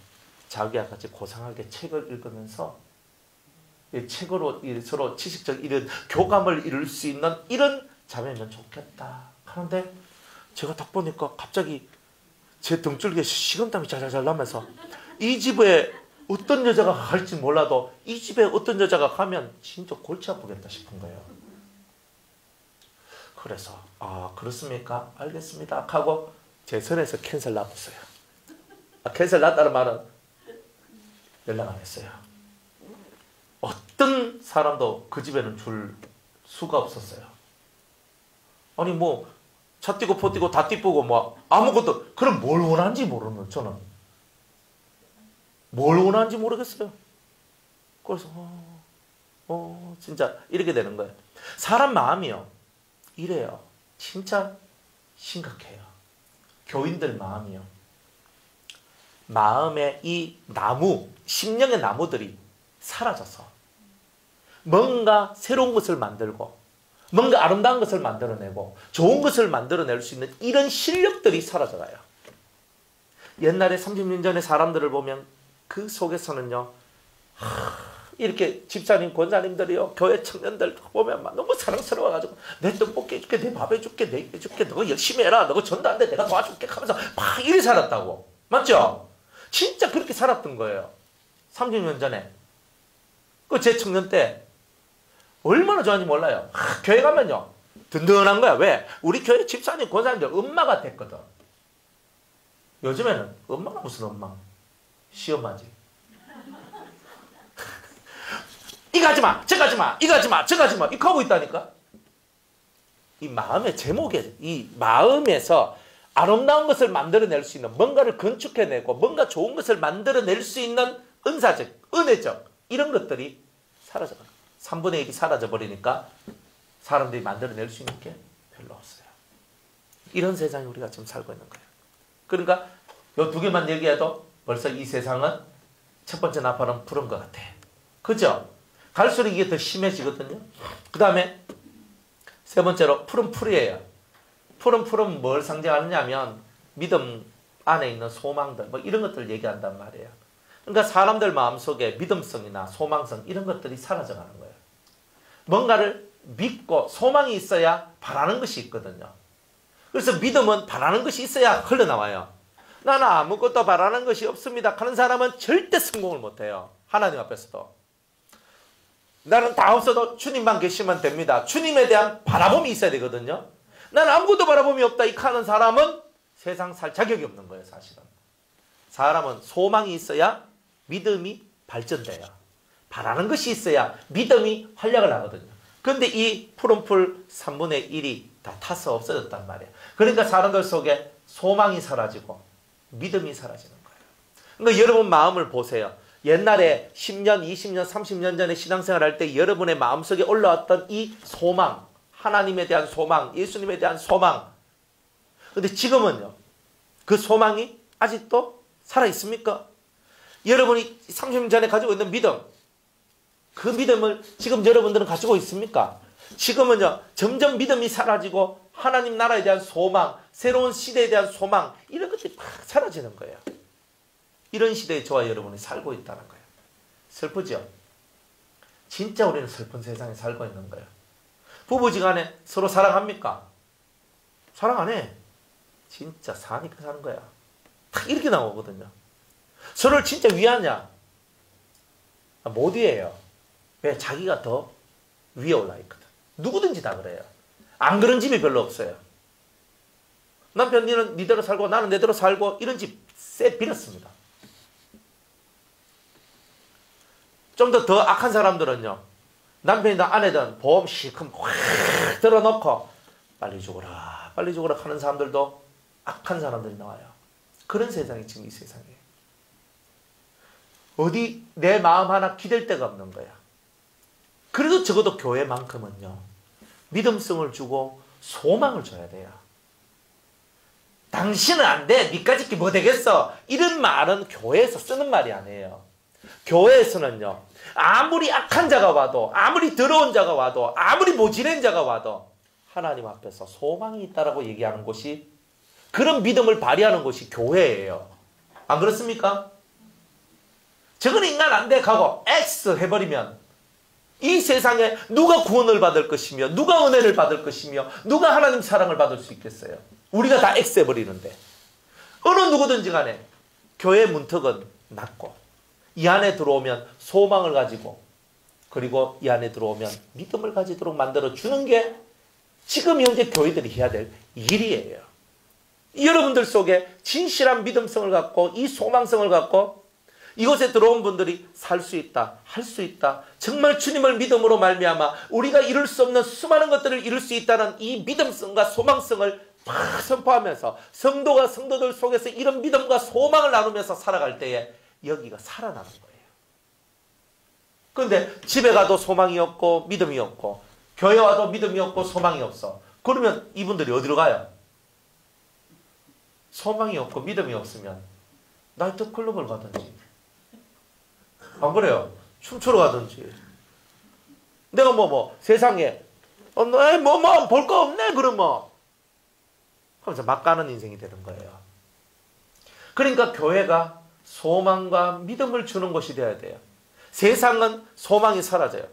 [SPEAKER 1] 자기와 같이 고상하게 책을 읽으면서 이 책으로 서로 지식적 이런 교감을 이룰 수 있는 이런 자매면 좋겠다 하는데, 제가 딱 보니까 갑자기 제 등줄기에 식은땀이 잘잘잘 나면서, 이 집에 어떤 여자가 갈지 몰라도 이 집에 어떤 여자가 가면 진짜 골치 아프겠다 싶은 거예요. 그래서 그렇습니까? 알겠습니다 하고 제 선에서 캔슬 놔뒀어요. 캔슬 놨다는 말은 연락 안 했어요. 어떤 사람도 그 집에는 줄 수가 없었어요. 아니 뭐 차 띠고 포 띠고 다 띠쁘고 뭐 아무것도, 그럼 뭘 원하는지 모르는, 저는 뭘 원하는지 모르겠어요. 그래서 진짜 이렇게 되는 거예요. 사람 마음이요, 이래요. 진짜 심각해요. 교인들 마음이요, 마음의 이 나무, 심령의 나무들이 사라져서 뭔가 새로운 것을 만들고 뭔가 아름다운 것을 만들어내고 좋은 것을 만들어낼 수 있는 이런 실력들이 사라져가요. 옛날에 30년 전에 사람들을 보면 그 속에서는요, 이렇게 집사님, 권사님들이요, 교회 청년들 보면 막 너무 사랑스러워가지고, 내 떡볶이 해줄게, 내 밥 해줄게, 내 해줄게, 너가 열심히 해라, 너가 전도 안 돼, 내가 도와줄게 하면서 막 이리 살았다고. 맞죠? 진짜 그렇게 살았던 거예요. 30년 전에. 제 청년 때 얼마나 좋아하는지 몰라요. 교회 가면요, 든든한 거야. 왜? 우리 교회 집사님, 권사님들 엄마가 됐거든. 요즘에는 엄마가 무슨 엄마? 시엄마지. 이거 하지 마, 저거 하지 마, 이거 하지 마, 저거 하지 마, 이거 하고 있다니까. 이 마음의 제목에, 이 마음에서 아름다운 것을 만들어낼 수 있는, 뭔가를 건축해내고 뭔가 좋은 것을 만들어낼 수 있는 은사적, 은혜적 이런 것들이 사라져요. 3분의 1이 사라져버리니까 사람들이 만들어낼 수 있는 게 별로 없어요. 이런 세상에 우리가 지금 살고 있는 거예요. 그러니까 이 두 개만 얘기해도 벌써 이 세상은 첫 번째 나팔은 푸른 것 같아. 그죠? 갈수록 이게 더 심해지거든요. 그 다음에 세 번째로 푸른 풀이에요. 푸른 풀은 뭘 상징하느냐면 믿음 안에 있는 소망들, 뭐 이런 것들 얘기한단 말이에요. 그러니까 사람들 마음속에 믿음성이나 소망성 이런 것들이 사라져가는 거예요. 뭔가를 믿고 소망이 있어야 바라는 것이 있거든요. 그래서 믿음은 바라는 것이 있어야 흘러나와요. 나는 아무것도 바라는 것이 없습니다 하는 사람은 절대 성공을 못해요. 하나님 앞에서도. 나는 다 없어도 주님만 계시면 됩니다. 주님에 대한 바라봄이 있어야 되거든요. 나는 아무것도 바라봄이 없다 이 하는 사람은 세상 살 자격이 없는 거예요. 사실은. 사람은 소망이 있어야 믿음이 발전돼요. 바라는 것이 있어야 믿음이 활력을 하거든요. 그런데 이 푸른 풀 3분의 1이 다 타서 없어졌단 말이에요. 그러니까 사람들 속에 소망이 사라지고 믿음이 사라지는 거예요. 그러니까 여러분 마음을 보세요. 옛날에 10년, 20년, 30년 전에 신앙생활 할 때 여러분의 마음속에 올라왔던 이 소망, 하나님에 대한 소망, 예수님에 대한 소망. 근데 지금은요, 그 소망이 아직도 살아있습니까? 여러분이 30년 전에 가지고 있는 믿음, 그 믿음을 지금 여러분들은 가지고 있습니까? 지금은요, 점점 믿음이 사라지고 하나님 나라에 대한 소망, 새로운 시대에 대한 소망, 이런 것들이 막 사라지는 거예요. 이런 시대에 저와 여러분이 살고 있다는 거예요. 슬프죠? 진짜 우리는 슬픈 세상에 살고 있는 거예요. 부부지간에 서로 사랑합니까? 사랑 안 해. 진짜 사니까 사는 거야. 딱 이렇게 나오거든요. 서로를 진짜 위하냐? 못 위해요. 왜? 자기가 더 위에 올라 있거든. 누구든지 다 그래요. 안 그런 집이 별로 없어요. 남편 니는 니대로 살고 나는 내대로 살고 이런 집 쎄 빌었습니다. 좀 더 악한 사람들은요. 남편이든 아내든 보험 실컷 확 들어놓고 빨리 죽어라 빨리 죽어라 하는 사람들도 악한 사람들이 나와요. 그런 세상이 지금 이 세상이에요. 어디 내 마음 하나 기댈 데가 없는 거야. 그래도 적어도 교회만큼은요. 믿음성을 주고 소망을 줘야 돼요. 당신은 안 돼. 니까짓 게 뭐 되겠어. 이런 말은 교회에서 쓰는 말이 아니에요. 교회에서는요. 아무리 악한 자가 와도 아무리 더러운 자가 와도 아무리 모질한 자가 와도 하나님 앞에서 소망이 있다라고 얘기하는 곳이 그런 믿음을 발휘하는 곳이 교회예요. 안 그렇습니까? 저건 인간 안 돼 하고 X 해버리면 이 세상에 누가 구원을 받을 것이며 누가 은혜를 받을 것이며 누가 하나님 사랑을 받을 수 있겠어요. 우리가 다 X 해버리는데 어느 누구든지 간에 교회 문턱은 낮고 이 안에 들어오면 소망을 가지고 그리고 이 안에 들어오면 믿음을 가지도록 만들어주는 게 지금 현재 교회들이 해야 될 일이에요. 여러분들 속에 진실한 믿음성을 갖고 이 소망성을 갖고 이곳에 들어온 분들이 살 수 있다, 할 수 있다. 정말 주님을 믿음으로 말미암아 우리가 이룰 수 없는 수많은 것들을 이룰 수 있다는 이 믿음성과 소망성을 막 선포하면서 성도가 성도들 속에서 이런 믿음과 소망을 나누면서 살아갈 때에 여기가 살아나는 거예요. 그런데 집에 가도 소망이 없고 믿음이 없고 교회 와도 믿음이 없고 소망이 없어. 그러면 이분들이 어디로 가요? 소망이 없고 믿음이 없으면 나이트클럽을 가든지 안 그래요? 춤추러 가든지 내가 세상에 볼 거 없네 그러면 하면서 막 가는 인생이 되는 거예요. 그러니까 교회가 소망과 믿음을 주는 곳이 되어야 돼요. 세상은 소망이 사라져요.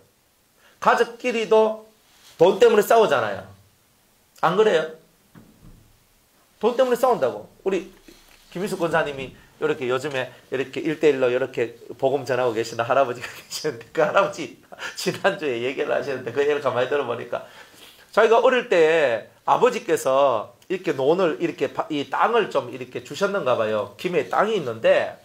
[SPEAKER 1] 가족끼리도 돈 때문에 싸우잖아요. 안 그래요? 돈 때문에 싸운다고. 우리 김희숙 권사님이 이렇게 요즘에 이렇게 1대1로 이렇게 복음 전하고 계시는 할아버지가 계시는데 그 할아버지 지난주에 얘기를 하시는데 그 얘기를 가만히 들어보니까 자기가 어릴 때 아버지께서 이렇게 논을 이렇게 이 땅을 좀 이렇게 주셨는가 봐요. 김해 땅이 있는데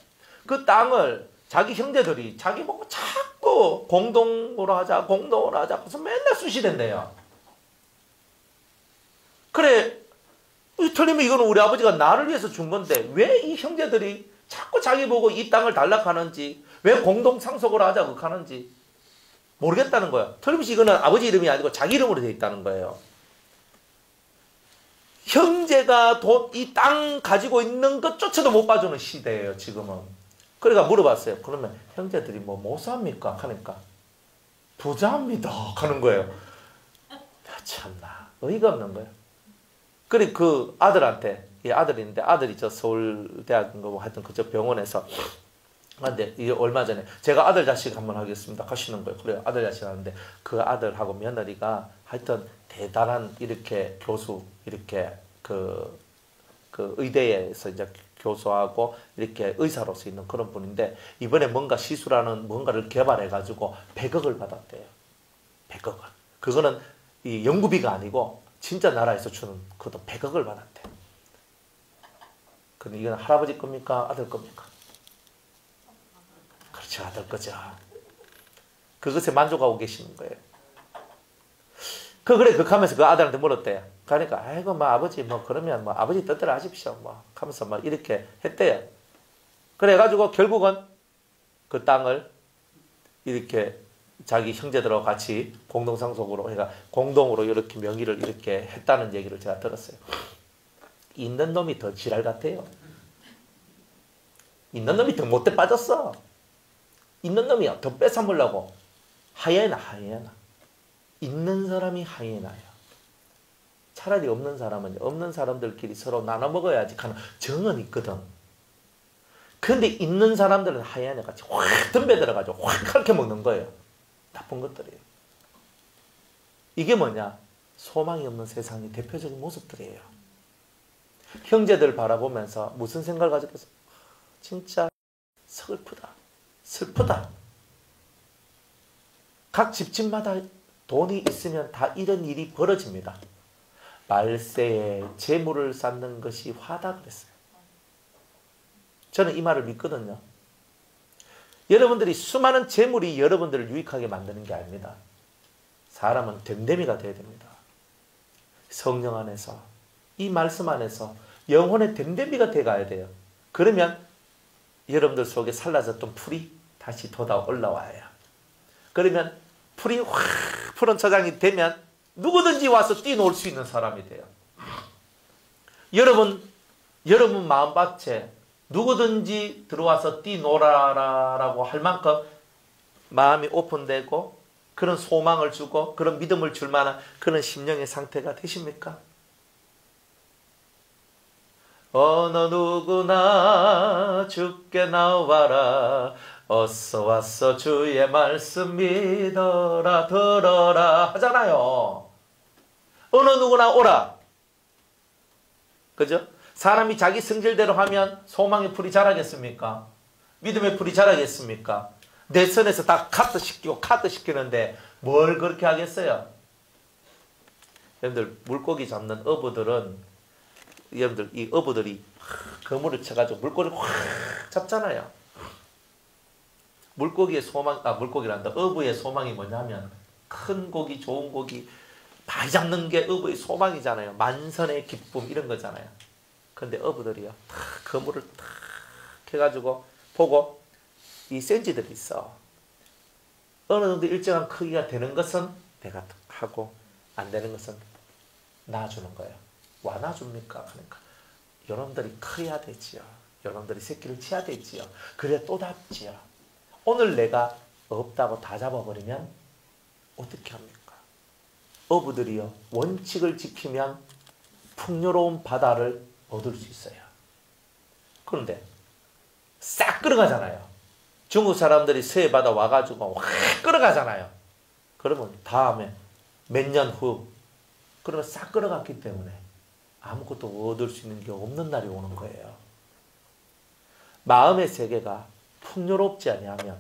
[SPEAKER 1] 그 땅을 자기 형제들이 자기 보고 자꾸 공동으로 하자 그래서 맨날 수시댄대요. 그래 틀리면 이거는 우리 아버지가 나를 위해서 준 건데 왜 이 형제들이 자꾸 자기 보고 이 땅을 달락하는지 왜 공동 상속을 하자고 하는지 모르겠다는 거야. 틀림없이 이거는 아버지 이름이 아니고 자기 이름으로 되어 있다는 거예요. 형제가 이 땅 가지고 있는 것조차도 못 봐주는 시대예요 지금은. 그러니까 물어봤어요. 그러면 형제들이 뭐 삽니까? 하니까 부자입니다 하는 거예요. 참나 어이가 없는 거예요. 그래 그 아들한테 이 아들이 있는데 아들이 저 서울대학인가 뭐 하여튼 그저 병원에서 근데 이 얼마 전에 제가 아들 자식 한번 하겠습니다 하시는 거예요. 그래요. 아들 자식 하는데 그 아들하고 며느리가 하여튼 대단한 이렇게 교수 이렇게 그 의대에서 이제 교수하고 이렇게 의사로서 있는 그런 분인데 이번에 뭔가 시술하는 뭔가를 개발해 가지고 100억을 받았대요. 100억을. 그거는 이 연구비가 아니고 진짜 나라에서 주는 그것도 100억을 받았대. 근데 이건 할아버지 겁니까? 아들 겁니까? 그렇죠. 아들 거죠. 그것에 만족하고 계시는 거예요. 그래 하면서 그 아들한테 물었대요. 그러니까 아이고 뭐 아버지 뭐 그러면 뭐 아버지 뜻대로 하십시오 뭐 하면서 막 이렇게 했대요. 그래가지고 결국은 그 땅을 이렇게 자기 형제들하고 같이 공동상속으로 해가 공동으로 이렇게 명의를 이렇게 했다는 얘기를 제가 들었어요. 있는 놈이 더 지랄 같아요. 있는 놈이 더 못돼 빠졌어. 있는 놈이야 더 뺏어먹으려고 하이에나. 있는 사람이 하이에나예요. 차라리 없는 사람은 없는 사람들끼리 서로 나눠 먹어야지 하는 정은 있거든. 근데 있는 사람들은 하이에나 같이 확 덤벼들어가지고 확 그렇게 먹는 거예요. 나쁜 것들이에요. 이게 뭐냐? 소망이 없는 세상의 대표적인 모습들이에요. 형제들 바라보면서 무슨 생각을 가지고 있어? 진짜 슬프다. 각 집집마다 돈이 있으면 다 이런 일이 벌어집니다. 말세에 재물을 쌓는 것이 화다 그랬어요. 저는 이 말을 믿거든요. 여러분들이 수많은 재물이 여러분들을 유익하게 만드는 게 아닙니다. 사람은 됨됨이가 되어야 됩니다. 성령 안에서 이 말씀 안에서 영혼의 됨됨이가 돼가야 돼요. 그러면 여러분들 속에 살라졌던 풀이 다시 돋아 올라와요. 그러면 풀이 확 푸른 초장이 되면 누구든지 와서 뛰놀 수 있는 사람이 돼요. 여러분 마음밭에 누구든지 들어와서 뛰놀아라라고 할 만큼 마음이 오픈되고 그런 소망을 주고 그런 믿음을 줄 만한 그런 심령의 상태가 되십니까? 어느 누구나 주께 나와라 어서 와서 주의 말씀 믿어라 들어라 하잖아요. 어느 누구나 오라. 그죠? 사람이 자기 성질대로 하면 소망의 풀이 자라겠습니까? 믿음의 풀이 자라겠습니까? 내 선에서 다 카트 시키는데 뭘 그렇게 하겠어요? 여러분들 물고기 잡는 어부들은 여러분들 이 어부들이 그물을 쳐가지고 물고기를 확 잡잖아요. 물고기의 소망, 물고기란다. 어부의 소망이 뭐냐면 큰 고기, 좋은 고기 많이 잡는 게 어부의 소망이잖아요. 만선의 기쁨 이런 거잖아요. 근데 어부들이요, 다 그물을 탁 해가지고 보고 이 센지들이 있어. 어느 정도 일정한 크기가 되는 것은 배가 하고 안 되는 것은 놔주는 거예요. 와 놔줍니까? 그러니까 여러분들이 커야 되지요. 여러분들이 새끼를 치야 되지요. 그래 또 잡지요. 오늘 내가 없다고 다 잡아버리면 어떻게 합니까? 어부들이요 원칙을 지키면 풍요로운 바다를 얻을 수 있어요. 그런데 싹 끌어가잖아요. 중국 사람들이 서해 바다 와가지고 확 끌어가잖아요. 그러면 다음에 몇 년 후 그러면 싹 끌어갔기 때문에 아무것도 얻을 수 있는 게 없는 날이 오는 거예요. 마음의 세계가 풍요롭지 아니하면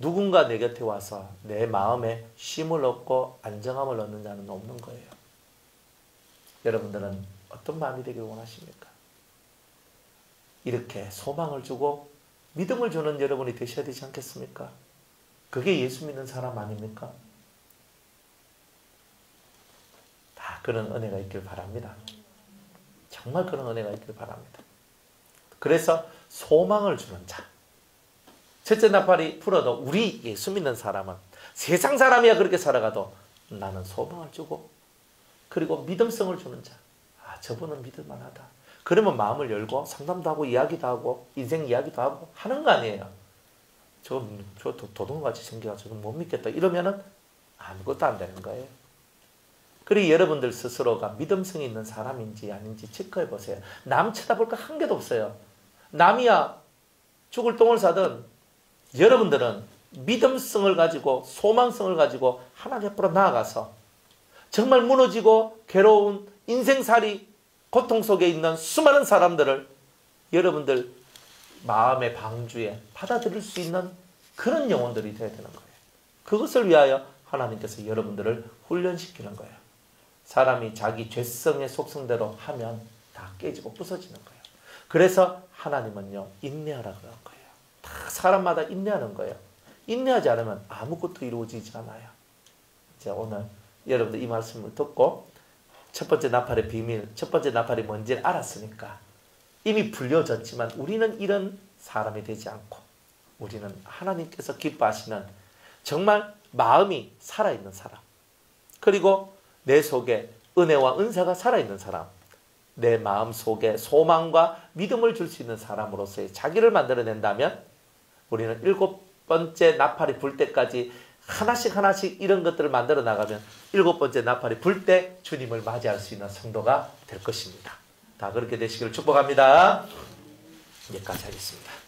[SPEAKER 1] 누군가 내 곁에 와서 내 마음에 쉼을 얻고 안정함을 얻는 자는 없는 거예요. 여러분들은 어떤 마음이 되길 원하십니까? 이렇게 소망을 주고 믿음을 주는 여러분이 되셔야 되지 않겠습니까? 그게 예수 믿는 사람 아닙니까? 다 그런 은혜가 있길 바랍니다. 정말 그런 은혜가 있길 바랍니다. 그래서 소망을 주는 자. 첫째 나팔이 불어도 우리 예수 믿는 사람은 세상 사람이야 그렇게 살아가도 나는 소망을 주고 그리고 믿음성을 주는 자. 저분은 믿을만하다. 그러면 마음을 열고 상담도 하고 이야기도 하고 인생 이야기도 하고 하는 거 아니에요. 저 도둑같이 생겨서 못 믿겠다. 이러면은 아무것도 안 되는 거예요. 그리고 여러분들 스스로가 믿음성이 있는 사람인지 아닌지 체크해 보세요. 남 쳐다볼 거 한 개도 없어요. 남이야 죽을 똥을 싸든 여러분들은 믿음성을 가지고 소망성을 가지고 하나님 앞으로 나아가서 정말 무너지고 괴로운 인생살이 고통 속에 있는 수많은 사람들을 여러분들 마음의 방주에 받아들일 수 있는 그런 영혼들이 되어야 되는 거예요. 그것을 위하여 하나님께서 여러분들을 훈련시키는 거예요. 사람이 자기 죄성의 속성대로 하면 다 깨지고 부서지는 거예요. 그래서 하나님은요, 인내하라 그런 거예요. 다 사람마다 인내하는 거예요. 인내하지 않으면 아무것도 이루어지지 않아요. 이제 오늘 여러분들 이 말씀을 듣고 첫 번째 나팔의 비밀, 첫 번째 나팔이 뭔지 알았으니까 이미 불려졌지만 우리는 이런 사람이 되지 않고 우리는 하나님께서 기뻐하시는 정말 마음이 살아있는 사람, 그리고 내 속에 은혜와 은사가 살아있는 사람, 내 마음 속에 소망과 믿음을 줄 수 있는 사람으로서의 자기를 만들어낸다면 우리는 7번째 나팔이 불 때까지 하나씩 이런 것들을 만들어 나가면 7번째 나팔이 불 때 주님을 맞이할 수 있는 성도가 될 것입니다. 다 그렇게 되시기를 축복합니다. 여기까지 하겠습니다.